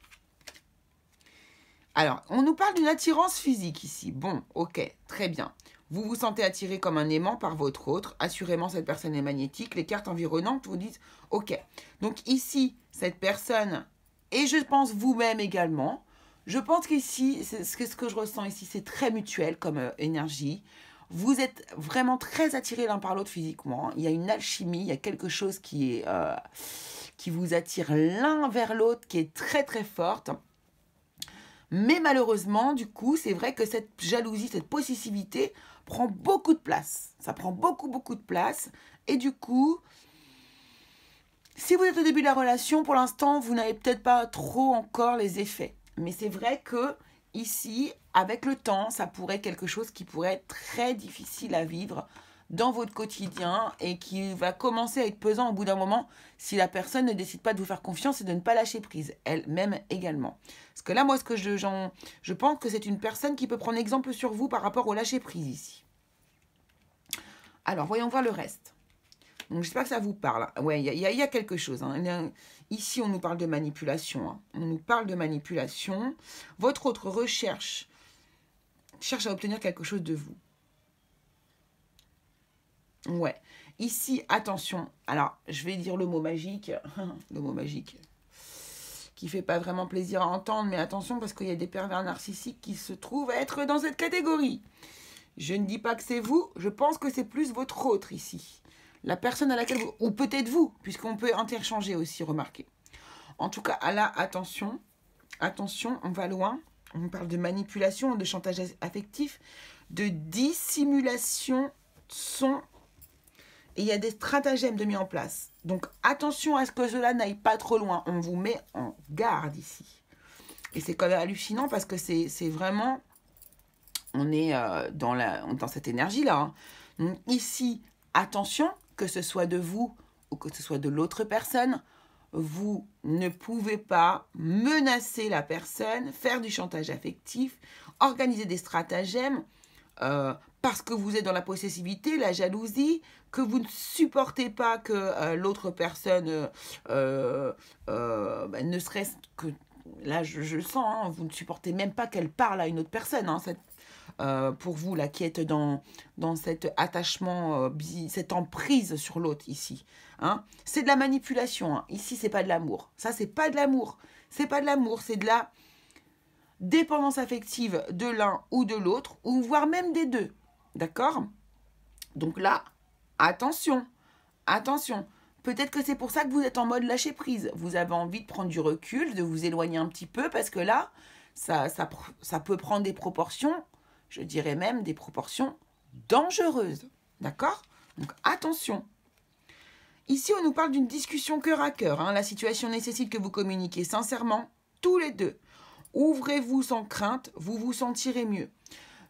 Alors, on nous parle d'une attirance physique ici. Bon, ok, très bien. Vous vous sentez attiré comme un aimant par votre autre. Assurément, cette personne est magnétique. Les cartes environnantes vous disent, ok. Donc ici, cette personne, et je pense vous-même également, je pense qu'ici, ce que je ressens ici, c'est très mutuel comme énergie. Vous êtes vraiment très attirés l'un par l'autre physiquement. Il y a une alchimie, il y a quelque chose qui vous attire l'un vers l'autre, qui est très très forte. Mais malheureusement, du coup, c'est vrai que cette jalousie, cette possessivité prend beaucoup de place. Ça prend beaucoup de place. Et du coup, si vous êtes au début de la relation, pour l'instant, vous n'avez peut-être pas trop encore les effets. Mais c'est vrai que ici, avec le temps, ça pourrait être quelque chose qui pourrait être très difficile à vivre dans votre quotidien et qui va commencer à être pesant au bout d'un moment si la personne ne décide pas de vous faire confiance et de ne pas lâcher prise, elle-même également. Parce que là, moi, je pense que c'est une personne qui peut prendre exemple sur vous par rapport au lâcher prise ici. Alors, voyons voir le reste. Donc, j'espère que ça vous parle. Ouais, il y a quelque chose. Hein. Ici, on nous parle de manipulation. Hein. On nous parle de manipulation. Votre autre cherche à obtenir quelque chose de vous. Ouais. Ici, attention. Alors, je vais dire le mot magique. Le mot magique. Qui fait pas vraiment plaisir à entendre. Mais attention, parce qu'il y a des pervers narcissiques qui se trouvent à être dans cette catégorie. Je ne dis pas que c'est vous. Je pense que c'est plus votre autre ici. La personne à laquelle vous... Ou peut-être vous, puisqu'on peut interchanger aussi, remarquez. En tout cas, là, attention. Attention, on va loin. On parle de manipulation, de chantage affectif, de dissimulation son. Et il y a des stratagèmes de mis en place. Donc, attention à ce que cela n'aille pas trop loin. On vous met en garde ici. Et c'est quand même hallucinant parce que c'est vraiment... On est dans cette énergie-là. Hein. Donc, ici, attention, que ce soit de vous ou que ce soit de l'autre personne, vous ne pouvez pas menacer la personne, faire du chantage affectif, organiser des stratagèmes, parce que vous êtes dans la possessivité, la jalousie, que vous ne supportez pas que l'autre personne, ne serait-ce que, là je le sens, hein, vous ne supportez même pas qu'elle parle à une autre personne, hein, pour vous là qui êtes dans cet attachement, cette emprise sur l'autre ici. Hein. C'est de la manipulation. Hein. Ici, c'est pas de l'amour. Ça, c'est pas de l'amour. C'est pas de l'amour, c'est de la dépendance affective de l'un ou de l'autre, ou voire même des deux. D'accord? Donc là, attention. Attention. Peut-être que c'est pour ça que vous êtes en mode lâcher prise. Vous avez envie de prendre du recul, de vous éloigner un petit peu, parce que là, ça peut prendre des proportions, je dirais même des proportions dangereuses. D'accord? Donc attention. Ici, on nous parle d'une discussion cœur à cœur. Hein. La situation nécessite que vous communiquiez sincèrement, tous les deux. Ouvrez-vous sans crainte, vous vous sentirez mieux.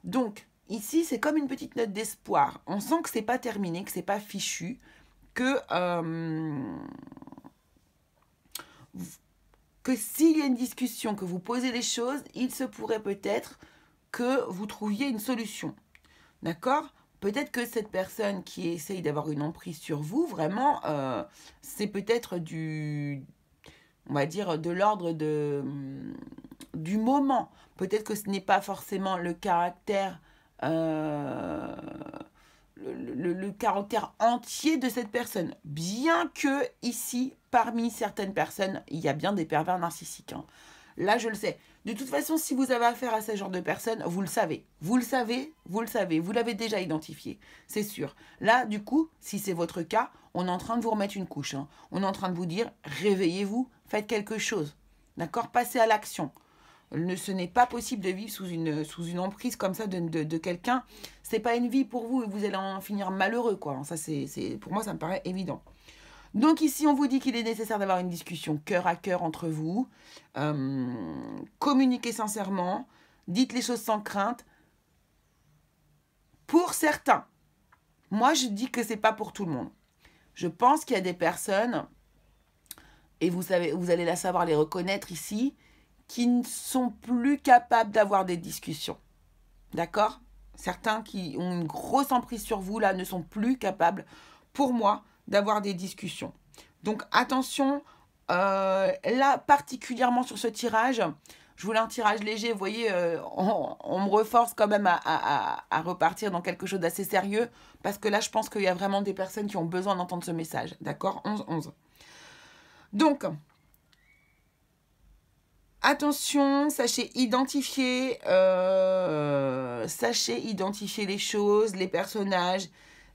Donc, ici, c'est comme une petite note d'espoir. On sent que c'est pas terminé, que c'est pas fichu, que s'il y a une discussion, que vous posez les choses, il se pourrait peut-être que vous trouviez une solution. D'accord ? Peut-être que cette personne qui essaye d'avoir une emprise sur vous, vraiment, c'est peut-être on va dire, de l'ordre du moment. Peut-être que ce n'est pas forcément le caractère, le caractère entier de cette personne. Bien que ici, parmi certaines personnes, il y a bien des pervers narcissiques. Hein. Là, je le sais. De toute façon, si vous avez affaire à ce genre de personnes, vous le savez. Vous le savez, vous le savez. Vous l'avez déjà identifié, c'est sûr. Là, du coup, si c'est votre cas, on est en train de vous remettre une couche. Hein. On est en train de vous dire, réveillez-vous, faites quelque chose. D'accord? Passez à l'action. Ce n'est pas possible de vivre sous une emprise comme ça de quelqu'un. C'est pas une vie pour vous et vous allez en finir malheureux, quoi. Ça, pour moi, ça me paraît évident. Donc ici, on vous dit qu'il est nécessaire d'avoir une discussion cœur à cœur entre vous. Communiquez sincèrement. Dites les choses sans crainte. Pour certains. Moi, je dis que c'est pas pour tout le monde. Je pense qu'il y a des personnes, et vous allez la savoir les reconnaître ici, qui ne sont plus capables d'avoir des discussions. D'accord ? Certains qui ont une grosse emprise sur vous, là, ne sont plus capables, pour moi, d'avoir des discussions. Donc attention, là particulièrement sur ce tirage, je voulais un tirage léger, vous voyez, on me reforce quand même à repartir dans quelque chose d'assez sérieux, parce que là je pense qu'il y a vraiment des personnes qui ont besoin d'entendre ce message, d'accord? 11-11. Donc, attention, sachez identifier les choses, les personnages.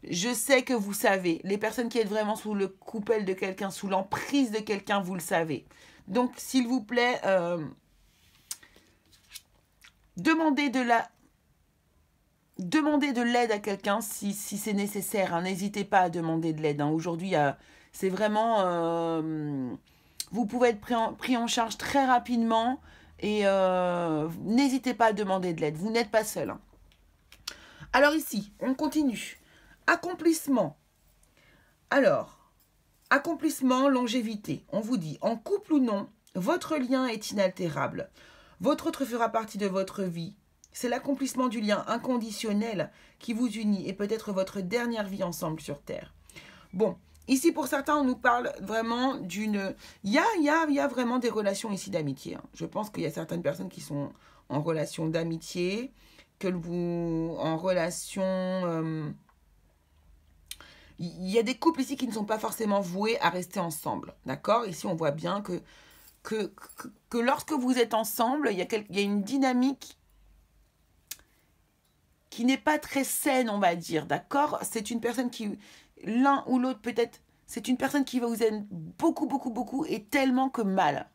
Je sais que vous savez, les personnes qui êtes vraiment sous le coupel de quelqu'un, sous l'emprise de quelqu'un, vous le savez. Donc, s'il vous plaît, demandez de l'aide à quelqu'un si c'est nécessaire. Hein. N'hésitez pas à demander de l'aide. Hein. Aujourd'hui, c'est vraiment... vous pouvez être pris en charge très rapidement et n'hésitez pas à demander de l'aide. Vous n'êtes pas seul. Hein. Alors ici, on continue. Accomplissement. Alors, accomplissement, longévité. On vous dit, en couple ou non, votre lien est inaltérable. Votre autre fera partie de votre vie. C'est l'accomplissement du lien inconditionnel qui vous unit et peut-être votre dernière vie ensemble sur Terre. Bon, ici pour certains, on nous parle vraiment d'une... Il y a vraiment des relations ici d'amitié. Hein. Je pense qu'il y a certaines personnes qui sont en relation d'amitié, en relation... Il y a des couples ici qui ne sont pas forcément voués à rester ensemble. D'accord? Ici, on voit bien que lorsque vous êtes ensemble, il y a une dynamique qui n'est pas très saine, on va dire. D'accord? C'est une personne qui, l'un ou l'autre peut-être, c'est une personne qui va vous aimer beaucoup, beaucoup, beaucoup et tellement que mal.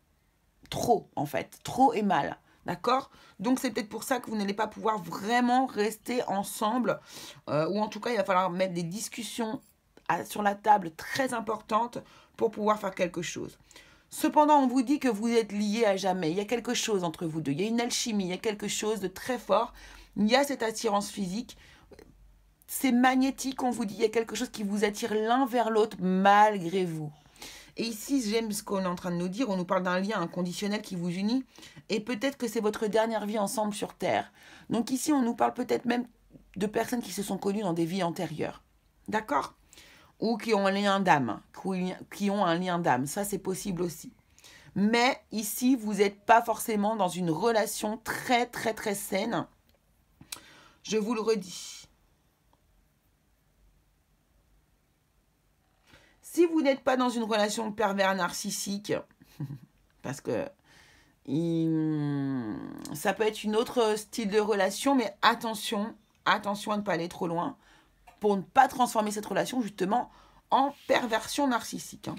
Trop, en fait. Trop et mal. D'accord? Donc, c'est peut-être pour ça que vous n'allez pas pouvoir vraiment rester ensemble. Ou en tout cas, il va falloir mettre des discussions sur la table très importantes pour pouvoir faire quelque chose. Cependant, on vous dit que vous êtes liés à jamais. Il y a quelque chose entre vous deux. Il y a une alchimie, il y a quelque chose de très fort. Il y a cette attirance physique. C'est magnétique, on vous dit. Il y a quelque chose qui vous attire l'un vers l'autre malgré vous. Et ici, j'aime ce qu'on est en train de nous dire. On nous parle d'un lien inconditionnel qui vous unit. Et peut-être que c'est votre dernière vie ensemble sur Terre. Donc ici, on nous parle peut-être même de personnes qui se sont connues dans des vies antérieures. D'accord? Ou qui ont un lien d'âme. Qui ont un lien d'âme. Ça, c'est possible aussi. Mais ici, vous n'êtes pas forcément dans une relation très, très, très saine. Je vous le redis. Si vous n'êtes pas dans une relation pervers narcissique, parce que ça peut être une autre style de relation, mais attention à ne pas aller trop loin pour ne pas transformer cette relation justement en perversion narcissique. Hein.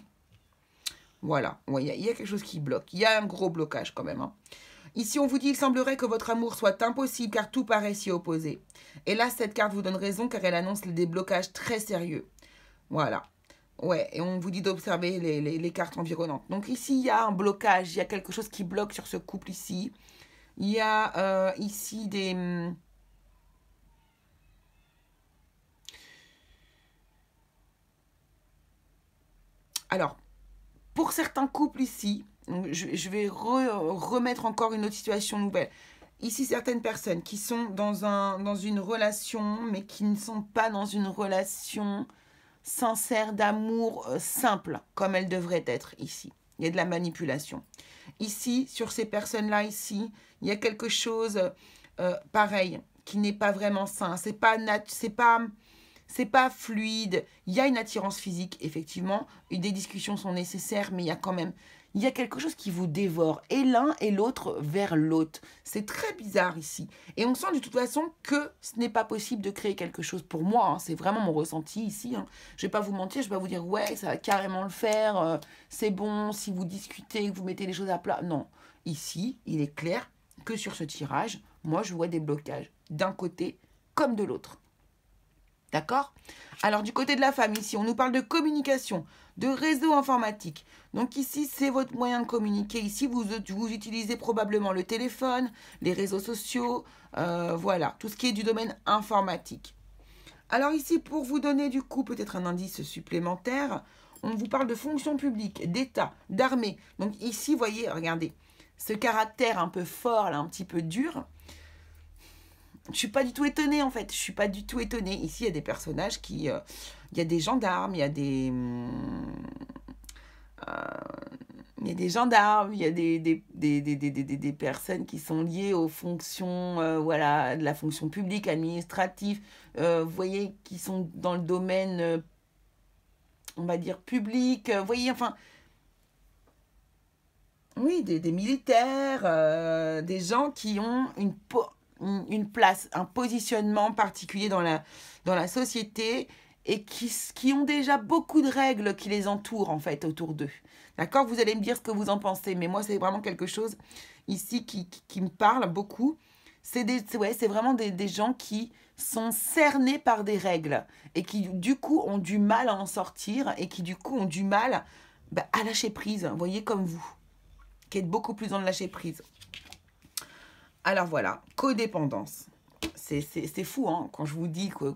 Voilà, il y a quelque chose qui bloque. Il y a un gros blocage quand même. Hein. Ici, on vous dit, il semblerait que votre amour soit impossible car tout paraît s'y opposer. Et là, cette carte vous donne raison car elle annonce des blocages très sérieux. Voilà. Ouais, et on vous dit d'observer les cartes environnantes. Donc ici, il y a un blocage, il y a quelque chose qui bloque sur ce couple ici. Il y a ici des... Alors, pour certains couples ici, je vais remettre encore une autre situation nouvelle. Ici, certaines personnes qui sont dans une relation, mais qui ne sont pas dans une relation sincère d'amour simple, comme elle devrait être ici. Il y a de la manipulation. Ici, sur ces personnes-là, ici, il y a quelque chose pareil, qui n'est pas vraiment sain. C'est pas fluide. Il y a une attirance physique, effectivement. Des discussions sont nécessaires, mais il y a quand même... Il y a quelque chose qui vous dévore, et l'un et l'autre vers l'autre. C'est très bizarre ici. Et on sent de toute façon que ce n'est pas possible de créer quelque chose pour moi. Hein. C'est vraiment mon ressenti ici. Hein. Je ne vais pas vous mentir, je ne vais pas vous dire « ouais, ça va carrément le faire, c'est bon, si vous discutez, que vous mettez les choses à plat. » Non, ici, il est clair que sur ce tirage, moi, je vois des blocages d'un côté comme de l'autre. D'accord? Alors, du côté de la femme, ici, on nous parle de communication, de réseau informatique. Donc ici, c'est votre moyen de communiquer. Ici, vous utilisez probablement le téléphone, les réseaux sociaux, voilà, tout ce qui est du domaine informatique. Alors ici, pour vous donner du coup peut-être un indice supplémentaire, on vous parle de fonction publique, d'État, d'armée. Donc ici, vous voyez, regardez, ce caractère un peu fort, là, un petit peu dur. Je ne suis pas du tout étonnée, en fait. Je ne suis pas du tout étonnée. Ici, il y a des personnages qui... il y a des gendarmes, il y a des... il y a des gendarmes, il y a des personnes qui sont liées aux fonctions, voilà, de la fonction publique, administrative. Vous voyez, qui sont dans le domaine, on va dire, public. Vous voyez, enfin... Oui, des militaires, des gens qui ont une place, un positionnement particulier dans la société et qui ont déjà beaucoup de règles qui les entourent en fait autour d'eux. D'accord? Vous allez me dire ce que vous en pensez, mais moi c'est vraiment quelque chose ici qui me parle beaucoup. C'est vraiment des gens qui sont cernés par des règles et qui du coup ont du mal à en sortir et qui du coup ont du mal à lâcher prise, vous voyez, comme vous, qui êtes beaucoup plus dans le lâcher prise. Alors voilà, codépendance. c'est fou, hein, quand je vous dis que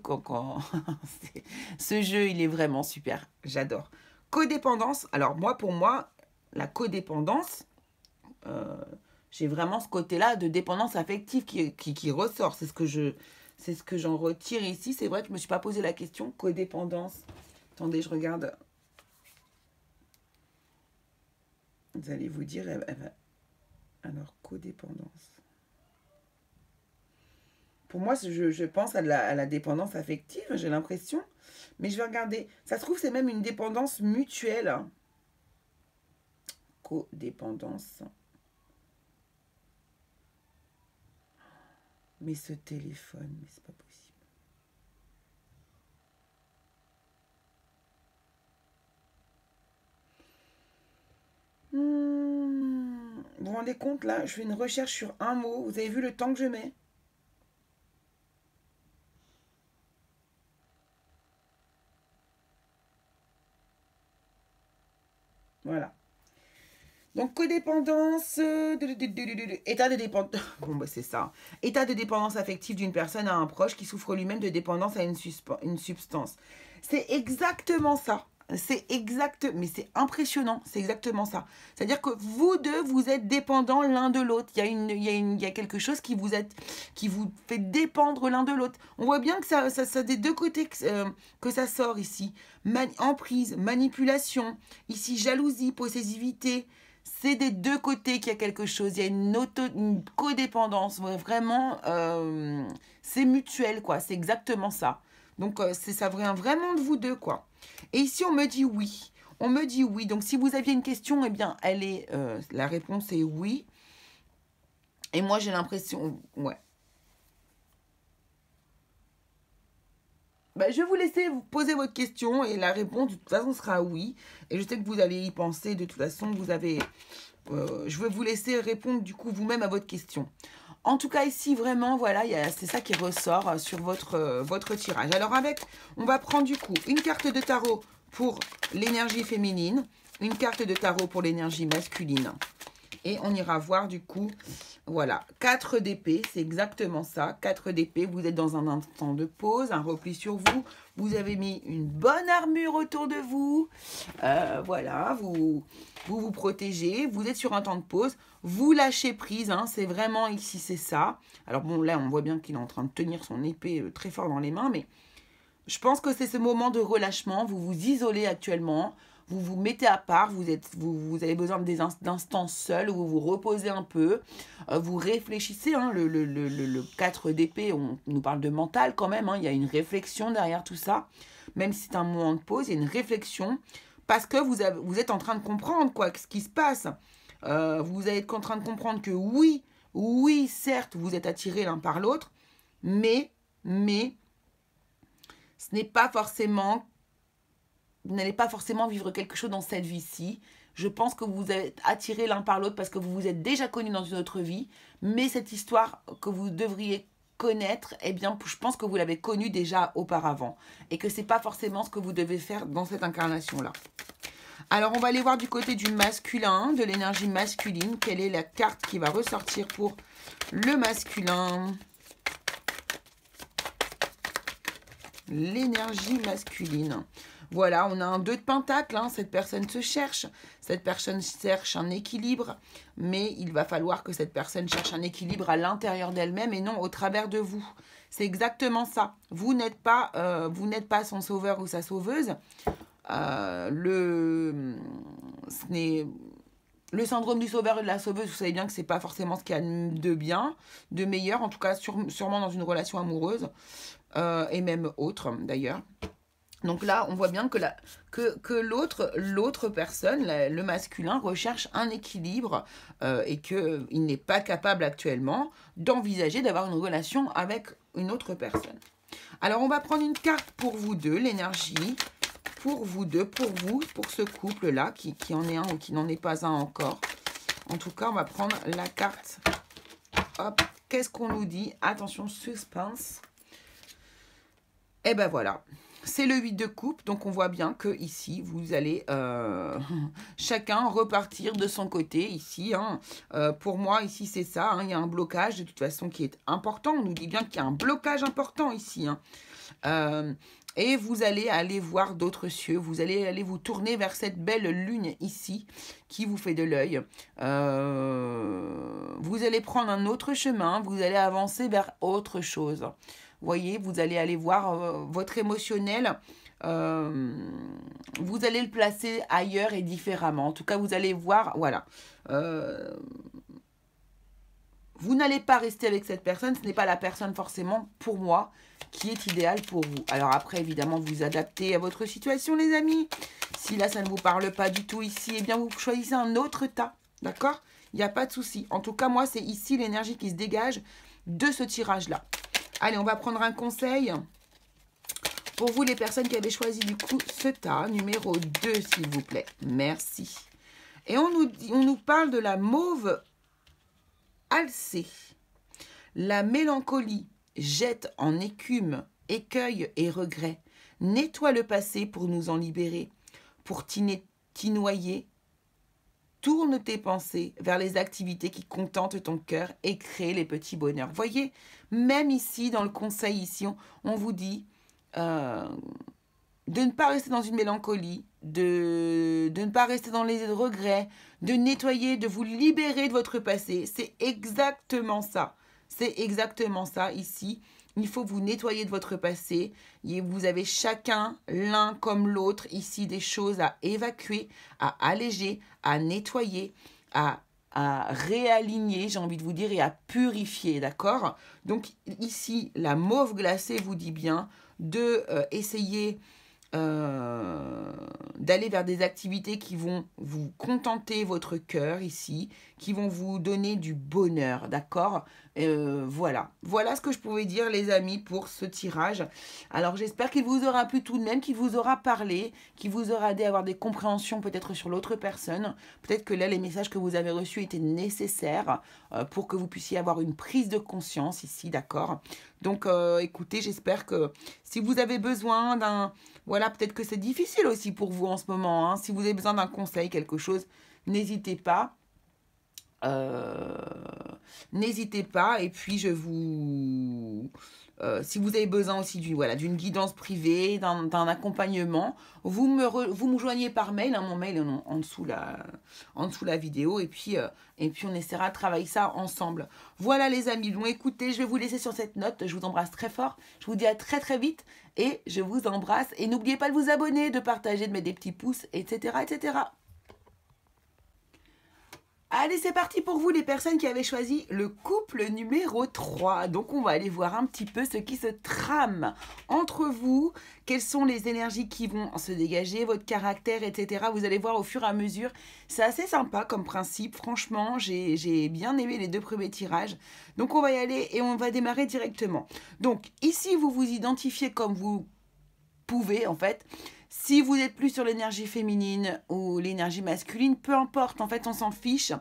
ce jeu, il est vraiment super. J'adore. Codépendance. Alors, pour moi, la codépendance, j'ai vraiment ce côté-là de dépendance affective qui ressort. C'est ce que j'en retire ici. C'est vrai que je ne me suis pas posé la question. Codépendance. Attendez, je regarde. Vous allez vous dire, alors, codépendance. Pour moi, je pense à la dépendance affective, j'ai l'impression. Mais je vais regarder. Ça se trouve, c'est même une dépendance mutuelle. Codépendance. Mais ce téléphone, mais c'est pas possible. Vous vous rendez compte, là, je fais une recherche sur un mot. Vous avez vu le temps que je mets? Voilà. Donc, codépendance, état de dépendance. Bon, bah, c'est ça. État de dépendance affective d'une personne à un proche qui souffre lui-même de dépendance à une substance. C'est exactement ça. Mais c'est impressionnant, c'est exactement ça. C'est-à-dire que vous deux, vous êtes dépendants l'un de l'autre. Il y a quelque chose qui vous fait dépendre l'un de l'autre. On voit bien que ça des deux côtés que ça sort ici. Emprise, manipulation, ici jalousie, possessivité. C'est des deux côtés qu'il y a quelque chose. Il y a une codépendance, vraiment, c'est mutuel, quoi. C'est exactement ça. Donc, ça vient vraiment de vous deux, quoi. Et ici, on me dit oui. On me dit oui. Donc, si vous aviez une question, eh bien, la réponse est oui. Et moi, j'ai l'impression... Ouais. Ben, je vais vous laisser vous poser votre question et la réponse, de toute façon, sera oui. Et je sais que vous allez y penser. De toute façon, vous avez... je vais vous laisser répondre, du coup, vous-même à votre question. En tout cas, ici, vraiment, voilà, c'est ça qui ressort sur votre tirage. Alors, on va prendre, du coup, une carte de tarot pour l'énergie féminine, une carte de tarot pour l'énergie masculine. Et on ira voir, du coup, voilà, 4 d'épée, c'est exactement ça, 4 d'épée. Vous êtes dans un instant de pause, un repli sur vous. Vous avez mis une bonne armure autour de vous. Voilà, vous protégez, vous êtes sur un temps de pause. Vous lâchez prise, hein, c'est vraiment ici, c'est ça. Alors bon, là, on voit bien qu'il est en train de tenir son épée très fort dans les mains, mais je pense que c'est ce moment de relâchement. Vous vous isolez actuellement, vous vous mettez à part, vous avez besoin d'instants seuls où vous vous reposez un peu, vous réfléchissez. Hein, le 4 d'épée, on nous parle de mental quand même, hein, il y a une réflexion derrière tout ça. Même si c'est un moment de pause, il y a une réflexion parce que vous êtes en train de comprendre ce qui se passe. Vous êtes en train de comprendre que oui, certes, vous êtes attirés l'un par l'autre, mais ce n'est pas forcément, vous n'allez pas forcément vivre quelque chose dans cette vie-ci. Je pense que vous êtes attirés l'un par l'autre parce que vous vous êtes déjà connus dans une autre vie, mais cette histoire que vous devriez connaître, eh bien, je pense que vous l'avez connue déjà auparavant et que c'est pas forcément ce que vous devez faire dans cette incarnation-là. Alors, on va aller voir du côté du masculin, de l'énergie masculine. Quelle est la carte qui va ressortir pour le masculin? L'énergie masculine. Voilà, on a un 2 de pentacle. Hein. Cette personne se cherche. Cette personne cherche un équilibre. Mais il va falloir que cette personne cherche un équilibre à l'intérieur d'elle-même et non au travers de vous. C'est exactement ça. Vous n'êtes pas son sauveur ou sa sauveuse. Le syndrome du sauveur et de la sauveuse, vous savez bien que c'est pas forcément ce qu'il y a de bien, de meilleur, en tout cas sûrement dans une relation amoureuse, et même autre d'ailleurs. Donc là, on voit bien que l'autre personne, le masculin, recherche un équilibre et qu'il n'est pas capable actuellement d'envisager d'avoir une relation avec une autre personne. Alors, on va prendre une carte pour vous deux, l'énergie. Pour vous deux, pour ce couple-là, qui en est un ou qui n'en est pas un encore. En tout cas, on va prendre la carte. Hop, qu'est-ce qu'on nous dit? Attention, suspense. Et ben voilà. c'est le 8 de coupe, donc on voit bien que ici vous allez chacun repartir de son côté ici. Hein. Pour moi ici c'est ça, hein, il y a un blocage de toute façon qui est important. On nous dit bien qu'il y a un blocage important ici. Hein. Et vous allez aller voir d'autres cieux, vous allez aller vous tourner vers cette belle lune ici qui vous fait de l'œil. Vous allez prendre un autre chemin, vous allez avancer vers autre chose. Voyez, vous allez aller voir votre émotionnel, vous allez le placer ailleurs et différemment. En tout cas, vous allez voir, voilà. Vous n'allez pas rester avec cette personne, ce n'est pas la personne forcément, pour moi, qui est idéale pour vous. Alors après, évidemment, vous adaptez à votre situation, les amis. Si là, ça ne vous parle pas du tout ici, eh bien, vous choisissez un autre tas, d'accord? Il n'y a pas de souci. En tout cas, moi, c'est ici l'énergie qui se dégage de ce tirage-là. Allez, on va prendre un conseil pour vous, les personnes qui avaient choisi du coup ce tas, numéro 2, s'il vous plaît. Merci. Et on nous parle de la mauve alcée. La mélancolie jette en écume, écueil et regret. Nettoie le passé pour nous en libérer, pour t'y noyer. Tourne tes pensées vers les activités qui contentent ton cœur et créent les petits bonheurs. Voyez, même ici, dans le conseil, ici, on vous dit de ne pas rester dans une mélancolie, de ne pas rester dans les regrets, de nettoyer, de vous libérer de votre passé. C'est exactement ça. C'est exactement ça ici. Il faut vous nettoyer de votre passé. Et vous avez chacun, l'un comme l'autre, ici, des choses à évacuer, à alléger, à nettoyer, à réaligner, j'ai envie de vous dire, et à purifier, d'accord? Donc ici, la mauve glacée vous dit bien de essayer d'aller vers des activités qui vont vous contenter votre cœur ici, qui vont vous donner du bonheur, d'accord? Voilà ce que je pouvais dire, les amis, pour ce tirage. Alors j'espère qu'il vous aura plu tout de même, qu'il vous aura parlé, qu'il vous aura aidé à avoir des compréhensions peut-être sur l'autre personne. Peut-être que là les messages que vous avez reçus étaient nécessaires pour que vous puissiez avoir une prise de conscience ici, d'accord? Donc écoutez, j'espère que si vous avez besoin d'un... Voilà, peut-être que c'est difficile aussi pour vous en ce moment. Hein. Si vous avez besoin d'un conseil, quelque chose, n'hésitez pas. N'hésitez pas. Et puis, je vous... si vous avez besoin aussi d'une guidance privée, d'un accompagnement, vous me joignez par mail. Hein, mon mail est en dessous la vidéo. Et puis, on essaiera de travailler ça ensemble. Voilà les amis. Bon, écoutez, je vais vous laisser sur cette note. Je vous embrasse très fort. Je vous dis à très très vite. Et je vous embrasse. Et n'oubliez pas de vous abonner, de partager, de mettre des petits pouces, etc. etc. Allez, c'est parti pour vous, les personnes qui avaient choisi le couple numéro 3. Donc, on va aller voir un petit peu ce qui se trame entre vous. Quelles sont les énergies qui vont se dégager, votre caractère, etc. Vous allez voir au fur et à mesure. C'est assez sympa comme principe. Franchement, j'ai bien aimé les 2 premiers tirages. Donc, on va y aller et on va démarrer directement. Donc, ici, vous vous identifiez comme vous pouvez, en fait. Si vous êtes plus sur l'énergie féminine ou l'énergie masculine, peu importe, en fait, on s'en fiche.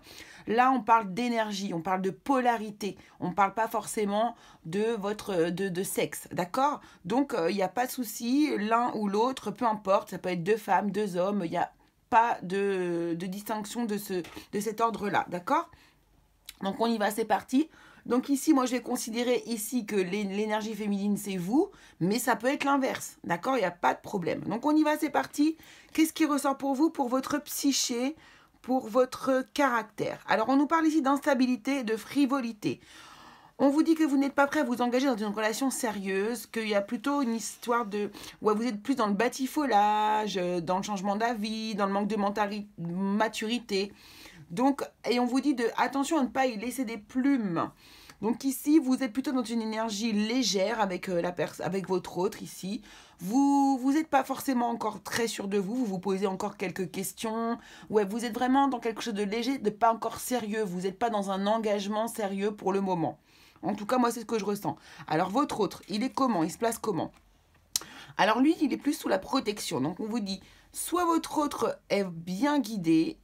Là, on parle d'énergie, on parle de polarité. On ne parle pas forcément de votre de sexe, d'accord? Donc, il n'y a pas de souci, l'un ou l'autre, peu importe. Ça peut être 2 femmes, 2 hommes, il n'y a pas de distinction de cet ordre-là, d'accord? Donc, on y va, c'est parti. Donc ici, moi, je vais considérer ici que l'énergie féminine, c'est vous, mais ça peut être l'inverse, d'accord? Il n'y a pas de problème. Donc on y va, c'est parti. Qu'est-ce qui ressort pour vous, pour votre psyché, pour votre caractère? Alors, on nous parle ici d'instabilité et de frivolité. On vous dit que vous n'êtes pas prêt à vous engager dans une relation sérieuse, qu'il y a plutôt une histoire de... Ouais, vous êtes plus dans le batifolage, dans le changement d'avis, dans le manque de maturité. Donc, et on vous dit attention à ne pas y laisser des plumes. Donc ici, vous êtes plutôt dans une énergie légère avec, avec votre autre ici. Vous n'êtes pas forcément encore très sûr de vous. Vous vous posez encore quelques questions. Ouais, vous êtes vraiment dans quelque chose de léger, de pas encore sérieux. Vous n'êtes pas dans un engagement sérieux pour le moment. En tout cas, moi, c'est ce que je ressens. Alors, votre autre, il est comment? Il se place comment? Alors, lui, il est plus sous la protection. Donc, on vous dit, soit votre autre est bien guidé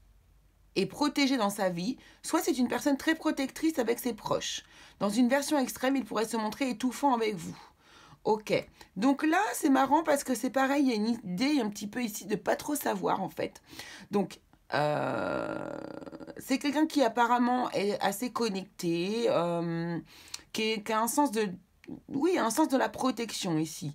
et protégé dans sa vie, soit c'est une personne très protectrice avec ses proches. Dans une version extrême, il pourrait se montrer étouffant avec vous. Ok. Donc là, c'est marrant parce que c'est pareil, il y a une idée un petit peu ici de pas trop savoir en fait. Donc, c'est quelqu'un qui apparemment est assez connecté, qui a un sens de... Oui, un sens de la protection ici.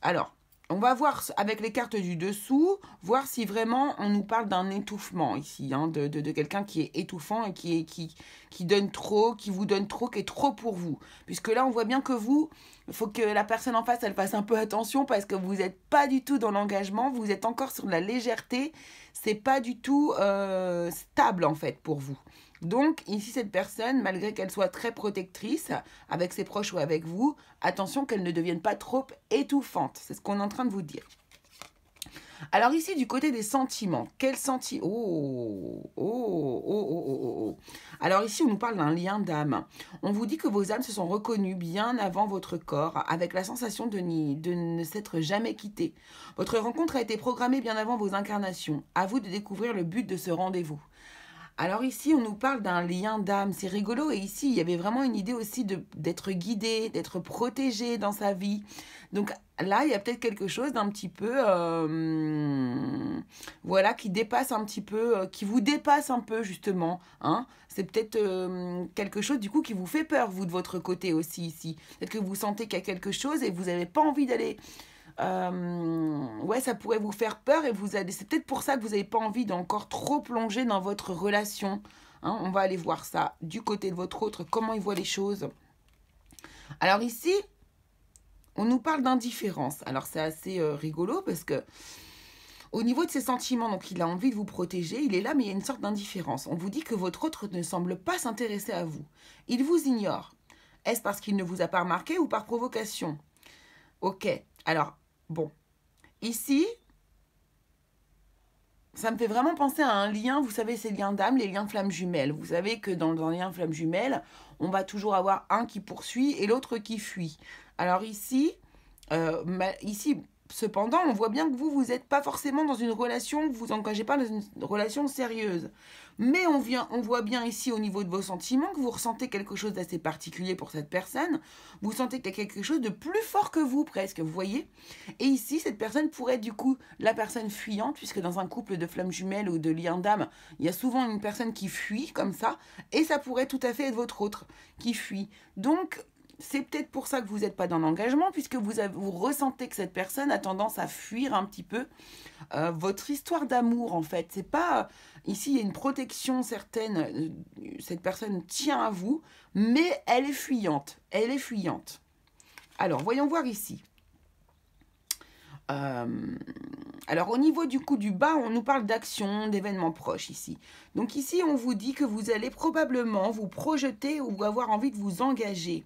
Alors, on va voir avec les cartes du dessous, voir si vraiment on nous parle d'un étouffement ici, hein, de quelqu'un qui est étouffant et qui donne trop, qui vous donne trop, qui est trop pour vous. Puisque là, on voit bien que vous, il faut que la personne en face, elle fasse un peu attention parce que vous n'êtes pas du tout dans l'engagement, vous êtes encore sur de la légèreté, c'est pas du tout stable en fait pour vous. Donc ici, cette personne, malgré qu'elle soit très protectrice avec ses proches ou avec vous, attention qu'elle ne devienne pas trop étouffante. C'est ce qu'on est en train de vous dire. Alors ici, du côté des sentiments, quel sentiment... Oh. Alors ici, on nous parle d'un lien d'âme. On vous dit que vos âmes se sont reconnues bien avant votre corps, avec la sensation de ne s'être jamais quittés. Votre rencontre a été programmée bien avant vos incarnations. À vous de découvrir le but de ce rendez-vous. Alors ici, on nous parle d'un lien d'âme, c'est rigolo. Et ici, il y avait vraiment une idée aussi d'être guidé, d'être protégé dans sa vie. Donc là, il y a peut-être quelque chose d'un petit peu, voilà, qui dépasse un petit peu, qui vous dépasse un peu justement. Hein. C'est peut-être quelque chose du coup qui vous fait peur, vous de votre côté aussi ici. Peut-être que vous sentez qu'il y a quelque chose et vous n'avez pas envie d'aller... ouais, ça pourrait vous faire peur et c'est peut-être pour ça que vous n'avez pas envie d'encore trop plonger dans votre relation. Hein, on va aller voir ça du côté de votre autre, comment il voit les choses. Alors ici, on nous parle d'indifférence. Alors c'est assez rigolo parce que au niveau de ses sentiments, donc il a envie de vous protéger, il est là, mais il y a une sorte d'indifférence. On vous dit que votre autre ne semble pas s'intéresser à vous. Il vous ignore. Est-ce parce qu'il ne vous a pas remarqué ou par provocation? Ok, alors, bon. Ici, ça me fait vraiment penser à un lien, vous savez, ces liens d'âme, les liens de flammes jumelles. Vous savez que dans un lien de flammes jumelles, on va toujours avoir un qui poursuit et l'autre qui fuit. Alors ici, cependant, on voit bien que vous n'êtes pas forcément dans une relation, vous vous engagez pas dans une relation sérieuse. Mais on voit bien ici au niveau de vos sentiments que vous ressentez quelque chose d'assez particulier pour cette personne. Vous sentez qu'il y a quelque chose de plus fort que vous presque, vous voyez. Et ici, cette personne pourrait être du coup la personne fuyante, puisque dans un couple de flammes jumelles ou de liens d'âme, il y a souvent une personne qui fuit comme ça, et ça pourrait tout à fait être votre autre qui fuit. Donc, c'est peut-être pour ça que vous n'êtes pas dans l'engagement, puisque vous ressentez que cette personne a tendance à fuir un petit peu votre histoire d'amour, en fait. C'est pas... Ici, il y a une protection certaine. Cette personne tient à vous, mais elle est fuyante. Elle est fuyante. Alors, voyons voir ici. Alors, au niveau du coup du bas, on nous parle d'action, d'événements proches ici. Donc ici, on vous dit que vous allez probablement vous projeter ou avoir envie de vous engager.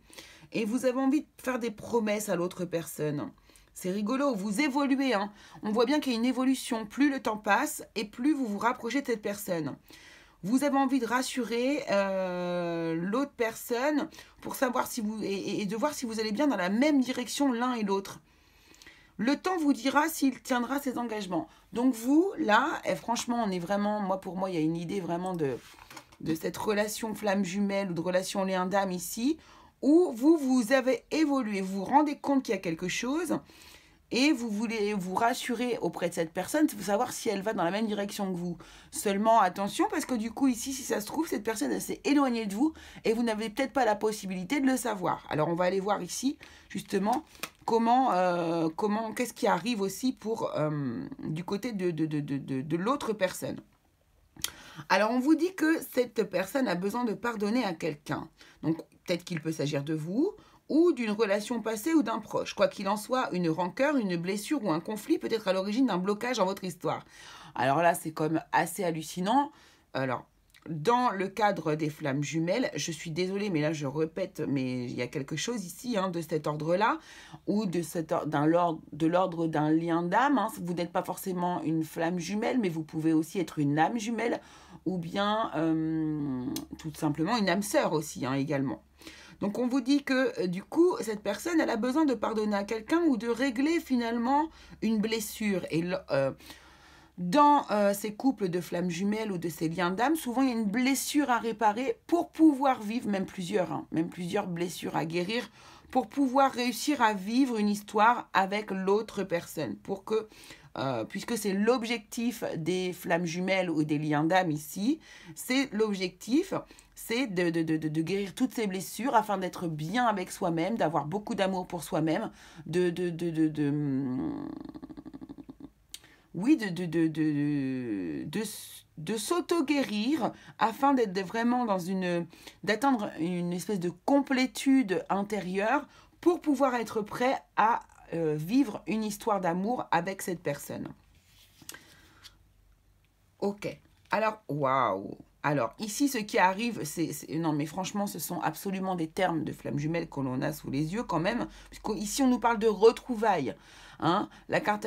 Et vous avez envie de faire des promesses à l'autre personne. C'est rigolo, vous évoluez. Hein. On voit bien qu'il y a une évolution. Plus le temps passe et plus vous vous rapprochez de cette personne. Vous avez envie de rassurer l'autre personne pour savoir si vous... Et de voir si vous allez bien dans la même direction l'un et l'autre. Le temps vous dira s'il tiendra ses engagements. Donc vous, là, et franchement, on est vraiment... Pour moi, il y a une idée vraiment de cette relation flamme jumelle ou de relation lien d'âme ici, où vous avez évolué, vous vous rendez compte qu'il y a quelque chose et vous voulez vous rassurer auprès de cette personne pour savoir si elle va dans la même direction que vous. Seulement, attention, parce que du coup, ici, si ça se trouve, cette personne elle s'est éloignée de vous et vous n'avez peut-être pas la possibilité de le savoir. Alors, on va aller voir ici, justement, qu'est-ce qui arrive aussi pour du côté de l'autre personne. Alors, on vous dit que cette personne a besoin de pardonner à quelqu'un. Donc, peut-être qu'il peut s'agir de vous ou d'une relation passée ou d'un proche. Quoi qu'il en soit, une rancœur, une blessure ou un conflit peut être à l'origine d'un blocage dans votre histoire. Alors là, c'est quand même assez hallucinant. Alors, dans le cadre des flammes jumelles, je suis désolée, mais là, je répète, mais il y a quelque chose ici de cet ordre-là, ou de l'ordre d'un lien d'âme. Hein. Vous n'êtes pas forcément une flamme jumelle, mais vous pouvez aussi être une âme jumelle, ou bien tout simplement une âme sœur aussi, également. Donc on vous dit que du coup, cette personne, elle a besoin de pardonner à quelqu'un ou de régler finalement une blessure. Et dans ces couples de flammes jumelles ou de ces liens d'âme, souvent il y a une blessure à réparer pour pouvoir vivre, même plusieurs blessures à guérir pour pouvoir réussir à vivre une histoire avec l'autre personne. Pour que, puisque c'est l'objectif des flammes jumelles ou des liens d'âme ici, c'est l'objectif, c'est de guérir toutes ces blessures afin d'être bien avec soi-même, d'avoir beaucoup d'amour pour soi-même, oui, de s'auto-guérir afin d'être vraiment d'atteindre une espèce de complétude intérieure pour pouvoir être prêt à vivre une histoire d'amour avec cette personne. Ok. Alors, waouh. Alors, ici, ce qui arrive, non, mais franchement, ce sont absolument des termes de flammes jumelles que l'on a sous les yeux quand même. Puisqu'ici, on nous parle de retrouvailles. Hein. La carte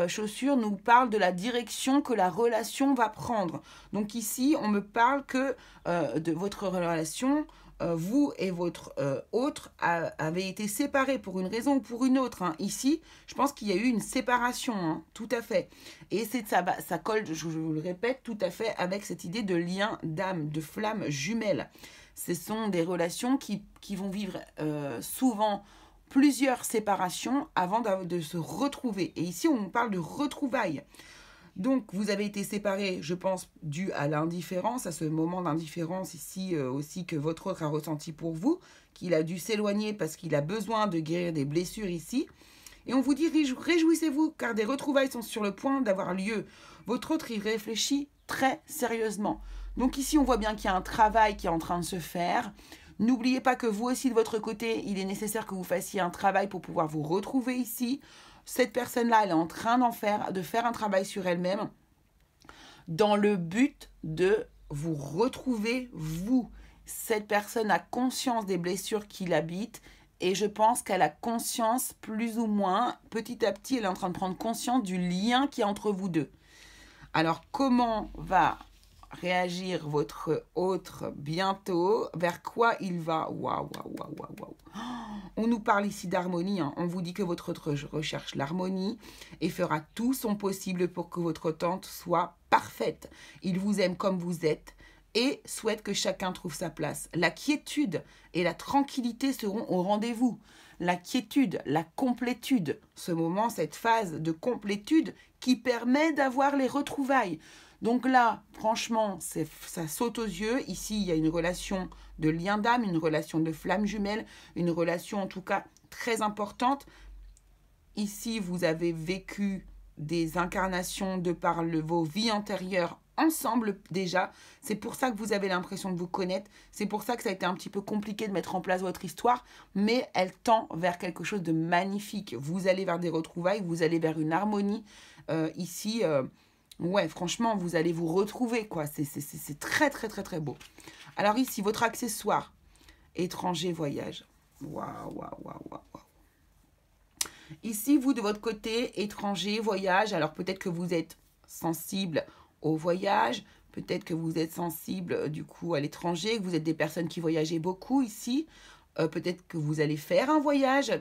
chaussure nous parle de la direction que la relation va prendre. Donc ici, on me parle que de votre relation, vous et votre autre avez été séparés pour une raison ou pour une autre. Hein. Ici, je pense qu'il y a eu une séparation, hein, tout à fait. Et ça colle, je vous le répète, tout à fait avec cette idée de lien d'âme, de flamme jumelle. Ce sont des relations qui vont vivre souvent plusieurs séparations avant de se retrouver. Et ici, on parle de retrouvailles. Donc, vous avez été séparés, je pense, dû à l'indifférence, à ce moment d'indifférence ici aussi que votre autre a ressenti pour vous, qu'il a dû s'éloigner parce qu'il a besoin de guérir des blessures ici. Et on vous dit, réjouissez-vous, car des retrouvailles sont sur le point d'avoir lieu. Votre autre y réfléchit très sérieusement. Donc ici, on voit bien qu'il y a un travail qui est en train de se faire. N'oubliez pas que vous aussi, de votre côté, il est nécessaire que vous fassiez un travail pour pouvoir vous retrouver ici. Cette personne-là, elle est en train de faire un travail sur elle-même dans le but de vous retrouver, vous. Cette personne a conscience des blessures qui l'habitent et je pense qu'elle a conscience, plus ou moins, petit à petit, elle est en train de prendre conscience du lien qui est entre vous deux. Alors, comment va réagir votre autre bientôt? Vers quoi il va? Waouh, waouh, waouh, waouh, waouh. On nous parle ici d'harmonie, hein. On vous dit que votre autre recherche l'harmonie et fera tout son possible pour que votre tante soit parfaite. Il vous aime comme vous êtes et souhaite que chacun trouve sa place. La quiétude et la tranquillité seront au rendez-vous. La quiétude, la complétude, ce moment, cette phase de complétude qui permet d'avoir les retrouvailles. Donc là, franchement, ça saute aux yeux. Ici, il y a une relation de lien d'âme, une relation de flamme jumelle, une relation en tout cas très importante. Ici, vous avez vécu des incarnations de par vos vies antérieures ensemble déjà. C'est pour ça que vous avez l'impression de vous connaître. C'est pour ça que ça a été un petit peu compliqué de mettre en place votre histoire. Mais elle tend vers quelque chose de magnifique. Vous allez vers des retrouvailles, vous allez vers une harmonie. Ici... ouais, franchement, vous allez vous retrouver, quoi. C'est très, très, très, très beau. Alors ici, votre accessoire, étranger, voyage. Waouh, waouh, waouh, waouh. Ici, vous, de votre côté, étranger, voyage. Alors peut-être que vous êtes sensible au voyage. Peut-être que vous êtes sensible, du coup, à l'étranger. Que vous êtes des personnes qui voyagez beaucoup ici. Peut-être que vous allez faire un voyage,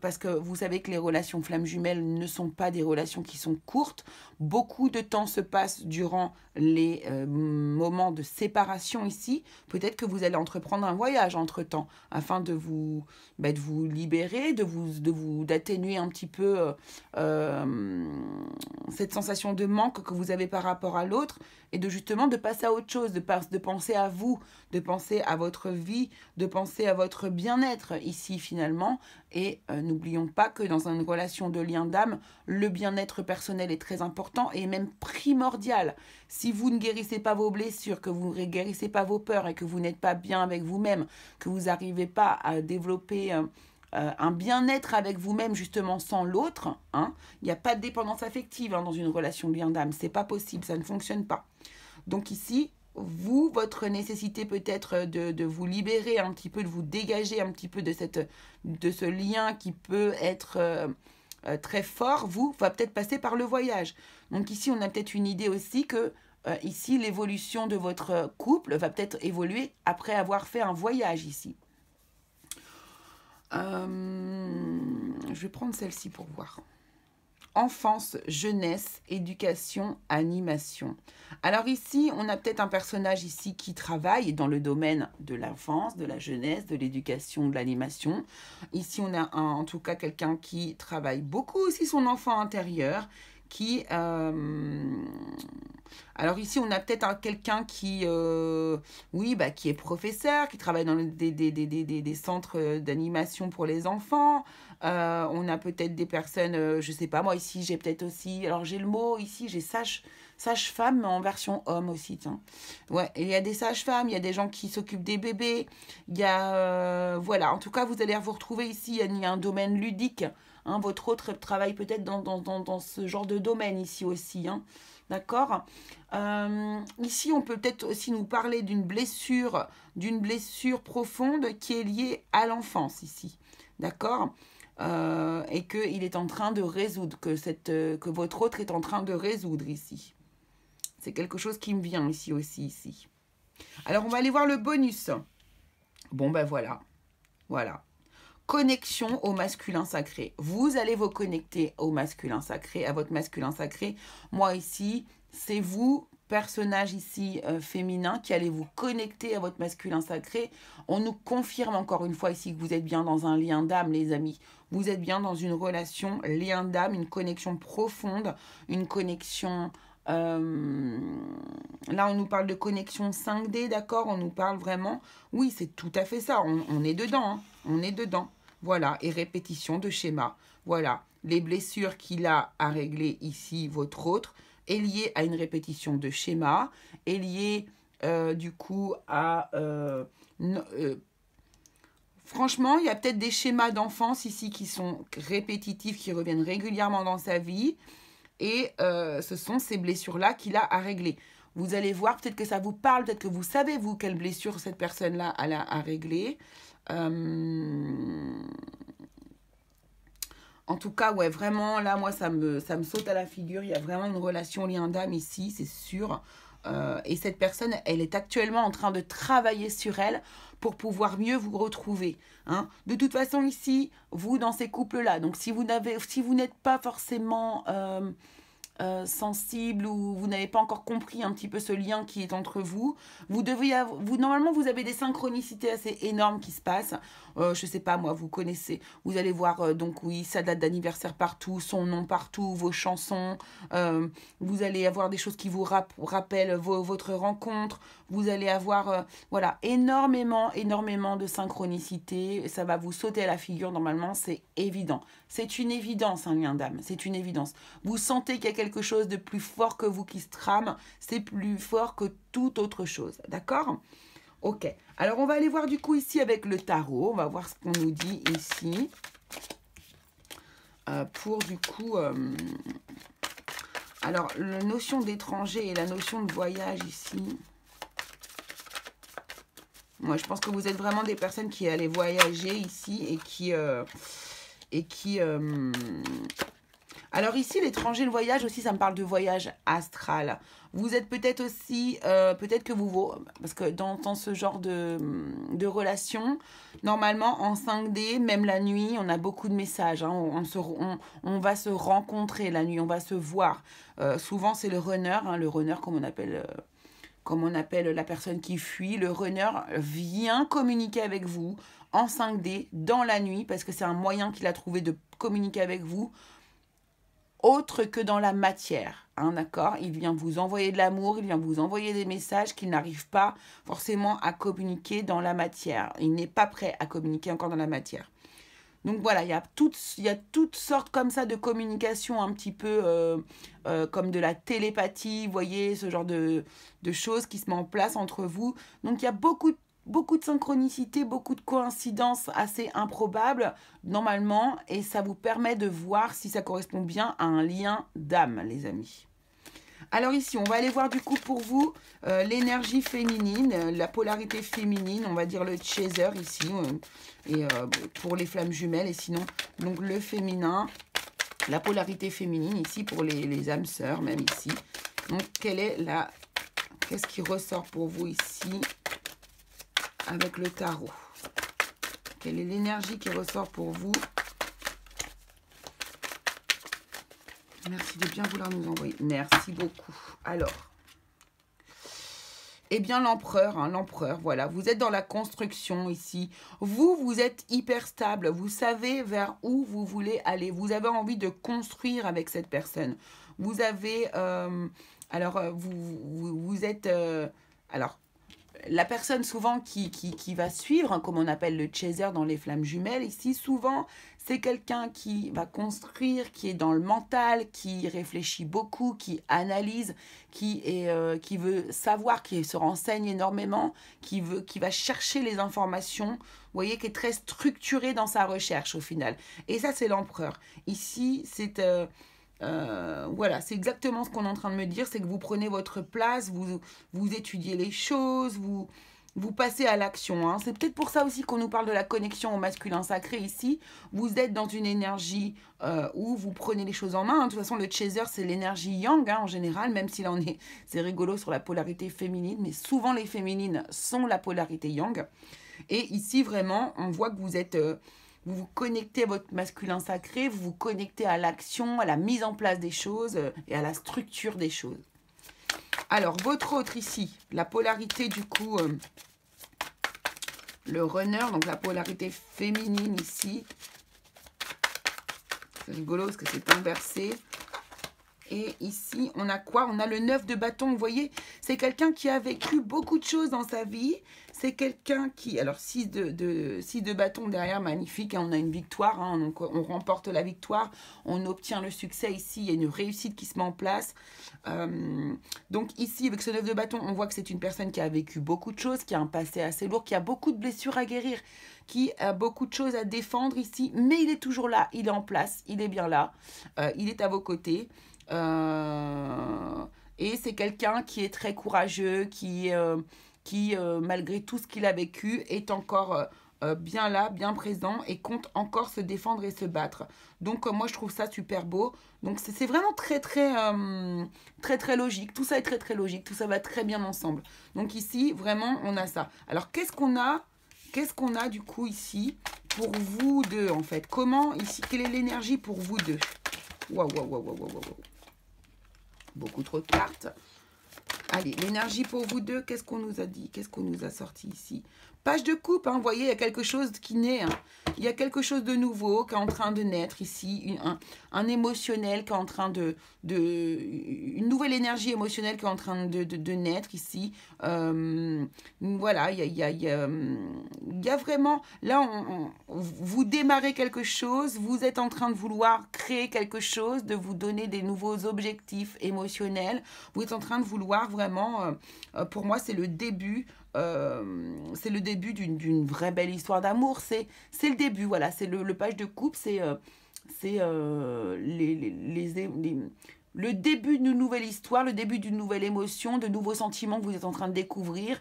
parce que vous savez que les relations flammes jumelles ne sont pas des relations qui sont courtes. Beaucoup de temps se passe durant les moments de séparation ici. Peut-être que vous allez entreprendre un voyage entre-temps, afin de vous libérer, d'atténuer un petit peu cette sensation de manque que vous avez par rapport à l'autre, et de passer à autre chose, de penser à vous, de penser à votre vie, de penser à votre bien-être ici finalement. Et n'oublions pas que dans une relation de lien d'âme, le bien-être personnel est très important et même primordial. Si vous ne guérissez pas vos blessures, que vous ne guérissez pas vos peurs et que vous n'êtes pas bien avec vous-même, que vous n'arrivez pas à développer un bien-être avec vous-même justement sans l'autre, hein, il n'y a pas de dépendance affective dans une relation de lien d'âme. C'est pas possible, ça ne fonctionne pas. Donc ici, vous, votre nécessité peut-être de vous libérer un petit peu, de vous dégager un petit peu de ce lien qui peut être très fort, va peut-être passer par le voyage. Donc ici, on a peut-être une idée aussi que ici, l'évolution de votre couple va peut-être évoluer après avoir fait un voyage ici. Je vais prendre celle-ci pour voir. enfance, jeunesse, éducation, animation. Alors ici, on a peut-être un personnage ici qui travaille dans le domaine de l'enfance, de la jeunesse, de l'éducation, de l'animation. Ici, on a en tout cas quelqu'un qui travaille beaucoup aussi son enfant intérieur, qui... Alors ici, on a peut-être quelqu'un qui, oui, bah, qui est professeur, qui travaille dans des centres d'animation pour les enfants. On a peut-être des personnes, je sais pas, moi ici, j'ai peut-être aussi, alors j'ai le mot ici, j'ai sage-femme en version homme aussi, tiens. Ouais, il y a des sages-femmes, il y a des gens qui s'occupent des bébés, il y a, voilà, en tout cas, vous allez vous retrouver ici, il y a un domaine ludique, hein, votre autre travaille peut-être dans ce genre de domaine ici aussi, hein. D'accord. Ici, on peut peut-être aussi nous parler d'une blessure profonde qui est liée à l'enfance ici. D'accord. Et qu'il est en train de résoudre, que votre autre est en train de résoudre ici. C'est quelque chose qui me vient ici aussi, ici. Alors, on va aller voir le bonus. Bon, ben voilà. Voilà. Connexion au masculin sacré. Vous allez vous connecter au masculin sacré, à votre masculin sacré. Moi ici, c'est vous, personnage ici féminin, qui allez vous connecter à votre masculin sacré. On nous confirme encore une fois ici que vous êtes bien dans un lien d'âme, les amis. Vous êtes bien dans une relation, lien d'âme, une connexion profonde, une connexion... là, on nous parle de connexion 5D, d'accord? On nous parle vraiment... Oui, c'est tout à fait ça. On est dedans, hein. On est dedans. Voilà, et répétition de schéma. Voilà, les blessures qu'il a à régler ici, votre autre, est liée à une répétition de schéma, est liée du coup à... franchement, il y a peut-être des schémas d'enfance ici qui sont répétitifs, qui reviennent régulièrement dans sa vie. Et ce sont ces blessures-là qu'il a à régler. Vous allez voir, peut-être que ça vous parle, peut-être que vous savez, vous, quelle blessure cette personne-là a à régler. En tout cas, ouais, vraiment, là, moi, ça me saute à la figure. Il y a vraiment une relation lien d'âme ici, c'est sûr. Et cette personne, elle est actuellement en train de travailler sur elle pour pouvoir mieux vous retrouver. Hein. De toute façon, ici, vous, dans ces couples-là, donc si vous n'êtes pas forcément... sensible ou vous n'avez pas encore compris un petit peu ce lien qui est entre vous, normalement vous avez des synchronicités assez énormes qui se passent. Je sais pas moi, vous connaissez, vous allez voir donc oui, sa date d'anniversaire partout, son nom partout, vos chansons, vous allez avoir des choses qui vous rappellent votre rencontre, vous allez avoir voilà, énormément de synchronicité, ça va vous sauter à la figure normalement, c'est évident. C'est une évidence, un lien d'âme, c'est une évidence. Vous sentez qu'il y a quelque chose de plus fort que vous qui se trame, c'est plus fort que toute autre chose, d'accord? Ok, alors on va aller voir du coup ici avec le tarot, on va voir ce qu'on nous dit ici. Pour du coup... alors, la notion d'étranger et la notion de voyage ici... Moi, je pense que vous êtes vraiment des personnes qui allaient voyager ici et qui... Alors ici, l'étranger, le voyage aussi, ça me parle de voyage astral. Vous êtes peut-être aussi, peut-être que vous... Parce que dans ce genre de relation, normalement, en 5D, même la nuit, on a beaucoup de messages. Hein, on va se rencontrer la nuit, on va se voir. Souvent, c'est le runner, hein, comme on appelle la personne qui fuit. Le runner vient communiquer avec vous en 5D, dans la nuit, parce que c'est un moyen qu'il a trouvé de communiquer avec vous, autre que dans la matière, hein, d'accord? Il vient vous envoyer de l'amour, il vient vous envoyer des messages qu'il n'arrive pas forcément à communiquer dans la matière. Il n'est pas prêt à communiquer encore dans la matière. Donc voilà, il y a toutes sortes comme ça de communication un petit peu comme de la télépathie, vous voyez, ce genre de choses qui se met en place entre vous. Donc il y a beaucoup de synchronicité, beaucoup de coïncidences assez improbables, normalement, et ça vous permet de voir si ça correspond bien à un lien d'âme, les amis. Alors ici, on va aller voir du coup pour vous l'énergie féminine, la polarité féminine, on va dire le chaser ici, et pour les flammes jumelles, et sinon, donc le féminin, la polarité féminine ici pour les âmes sœurs, même ici. Donc, qu'est-ce qui ressort pour vous ici avec le tarot? Quelle est l'énergie qui ressort pour vous? Merci de bien vouloir nous envoyer. Merci beaucoup. Alors, eh bien l'empereur, hein, l'empereur, voilà. Vous êtes dans la construction ici. Vous êtes hyper stable. Vous savez vers où vous voulez aller. Vous avez envie de construire avec cette personne. Vous avez... vous êtes... alors, la personne souvent qui va suivre, hein, comme on appelle le chaser dans les flammes jumelles, ici, souvent, c'est quelqu'un qui va construire, qui est dans le mental, qui réfléchit beaucoup, qui analyse, qui veut savoir, qui se renseigne énormément, qui va chercher les informations, vous voyez, qui est très structuré dans sa recherche au final. Et ça, c'est l'empereur. Ici, c'est... voilà, c'est exactement ce qu'on est en train de me dire, c'est que vous prenez votre place, vous étudiez les choses, vous passez à l'action. Hein. C'est peut-être pour ça aussi qu'on nous parle de la connexion au masculin sacré ici. Vous êtes dans une énergie où vous prenez les choses en main. Hein. De toute façon, le chaser, c'est l'énergie yang hein, en général, même s'il en est, c'est rigolo sur la polarité féminine, mais souvent les féminines sont la polarité yang. Et ici, vraiment, on voit que vous êtes... vous vous connectez à votre masculin sacré, vous vous connectez à l'action, à la mise en place des choses et à la structure des choses. Alors, votre autre ici, la polarité du coup, le runner, donc la polarité féminine ici. C'est rigolo parce que c'est inversé. Et ici, on a quoi? On a le 9 de bâton, vous voyez? C'est quelqu'un qui a vécu beaucoup de choses dans sa vie. C'est quelqu'un qui... Alors, 6 de bâton derrière, magnifique. Hein, on a une victoire, hein, donc on remporte la victoire. On obtient le succès ici. Il y a une réussite qui se met en place. Donc ici, avec ce 9 de bâton, on voit que c'est une personne qui a vécu beaucoup de choses, qui a un passé assez lourd, qui a beaucoup de blessures à guérir, qui a beaucoup de choses à défendre ici. Mais il est toujours là, il est en place, il est bien là. Il est à vos côtés. Et c'est quelqu'un qui est très courageux, qui malgré tout ce qu'il a vécu, est encore bien là, bien présent et compte encore se défendre et se battre. Donc moi je trouve ça super beau. Donc c'est vraiment très logique. Tout ça est très logique. Tout ça va très bien ensemble. Donc ici vraiment on a ça. Alors qu'est-ce qu'on a du coup ici pour vous deux en fait? Comment ici, quelle est l'énergie pour vous deux? Waouh. Beaucoup trop de cartes. Allez, l'énergie pour vous deux, qu'est-ce qu'on nous a dit? Qu'est-ce qu'on nous a sorti ici? Page de coupe, hein, vous voyez, il y a quelque chose qui naît. Hein. Il y a quelque chose de nouveau qui est en train de naître ici. Un émotionnel qui est en train une nouvelle énergie émotionnelle qui est en train de naître ici. Voilà, il y a vraiment... Là, vous démarrez quelque chose. Vous êtes en train de vouloir créer quelque chose, de vous donner des nouveaux objectifs émotionnels. Vous êtes en train de vouloir vraiment... pour moi, c'est le début... c'est le début d'une vraie belle histoire d'amour. C'est le début, voilà. C'est le page de coupe, c'est le début d'une nouvelle histoire, le début d'une nouvelle émotion, de nouveaux sentiments que vous êtes en train de découvrir.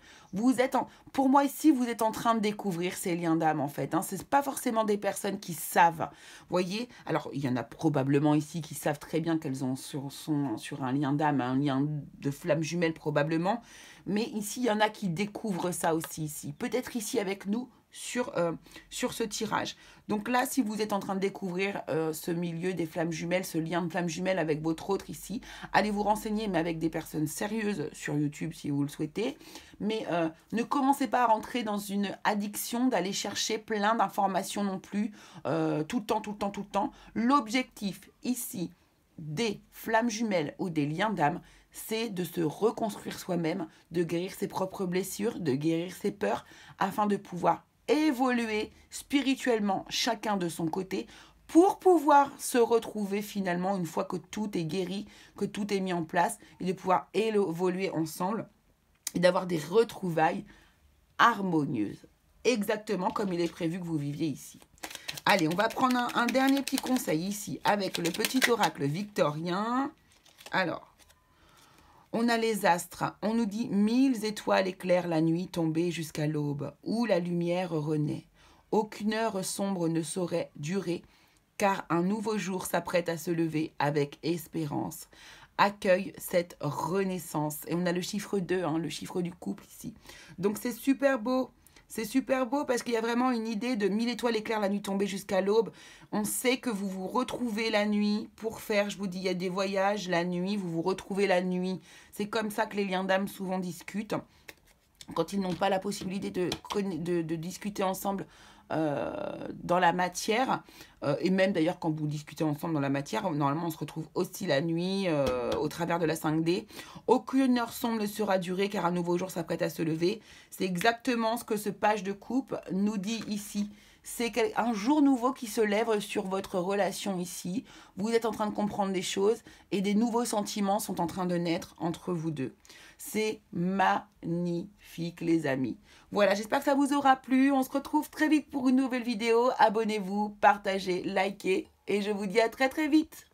Pour moi ici, vous êtes en train de découvrir ces liens d'âme en fait. Hein. Ce n'est pas forcément des personnes qui savent. Voyez, alors il y en a probablement ici qui savent très bien qu'elles sont sur un lien d'âme, un lien de flamme jumelle probablement. Mais ici, il y en a qui découvrent ça aussi ici. Peut-être ici avec nous sur ce tirage. Donc là, si vous êtes en train de découvrir ce milieu des flammes jumelles, ce lien de flammes jumelles avec votre autre ici, allez vous renseigner, mais avec des personnes sérieuses sur YouTube si vous le souhaitez. Mais ne commencez pas à rentrer dans une addiction d'aller chercher plein d'informations non plus, tout le temps. L'objectif ici des flammes jumelles ou des liens d'âme, c'est de se reconstruire soi-même, de guérir ses propres blessures, de guérir ses peurs, afin de pouvoir évoluer spirituellement chacun de son côté pour pouvoir se retrouver finalement une fois que tout est guéri, que tout est mis en place et de pouvoir évoluer ensemble et d'avoir des retrouvailles harmonieuses. Exactement comme il est prévu que vous viviez ici. Allez, on va prendre un dernier petit conseil ici avec le petit oracle victorien. Alors, on a les astres. On nous dit 1000 étoiles éclairent la nuit tombée jusqu'à l'aube, où la lumière renaît. Aucune heure sombre ne saurait durer, car un nouveau jour s'apprête à se lever avec espérance. Accueille cette renaissance. Et on a le chiffre 2, hein, le chiffre du couple ici. Donc c'est super beau. C'est super beau parce qu'il y a vraiment une idée de 1000 étoiles éclairent la nuit tombée jusqu'à l'aube. On sait que vous vous retrouvez la nuit pour faire, je vous dis, il y a des voyages la nuit, vous vous retrouvez la nuit. C'est comme ça que les liens d'âme souvent discutent. Quand ils n'ont pas la possibilité de discuter ensemble dans la matière, et même d'ailleurs quand vous discutez ensemble dans la matière, normalement on se retrouve aussi la nuit au travers de la 5D. Aucune heure sombre ne sera durée car un nouveau jour s'apprête à se lever. C'est exactement ce que ce page de coupe nous dit ici. C'est un jour nouveau qui se lève sur votre relation ici. Vous êtes en train de comprendre des choses et des nouveaux sentiments sont en train de naître entre vous deux. C'est magnifique les amis. Voilà, j'espère que ça vous aura plu. On se retrouve très vite pour une nouvelle vidéo. Abonnez-vous, partagez, likez et je vous dis à très très vite.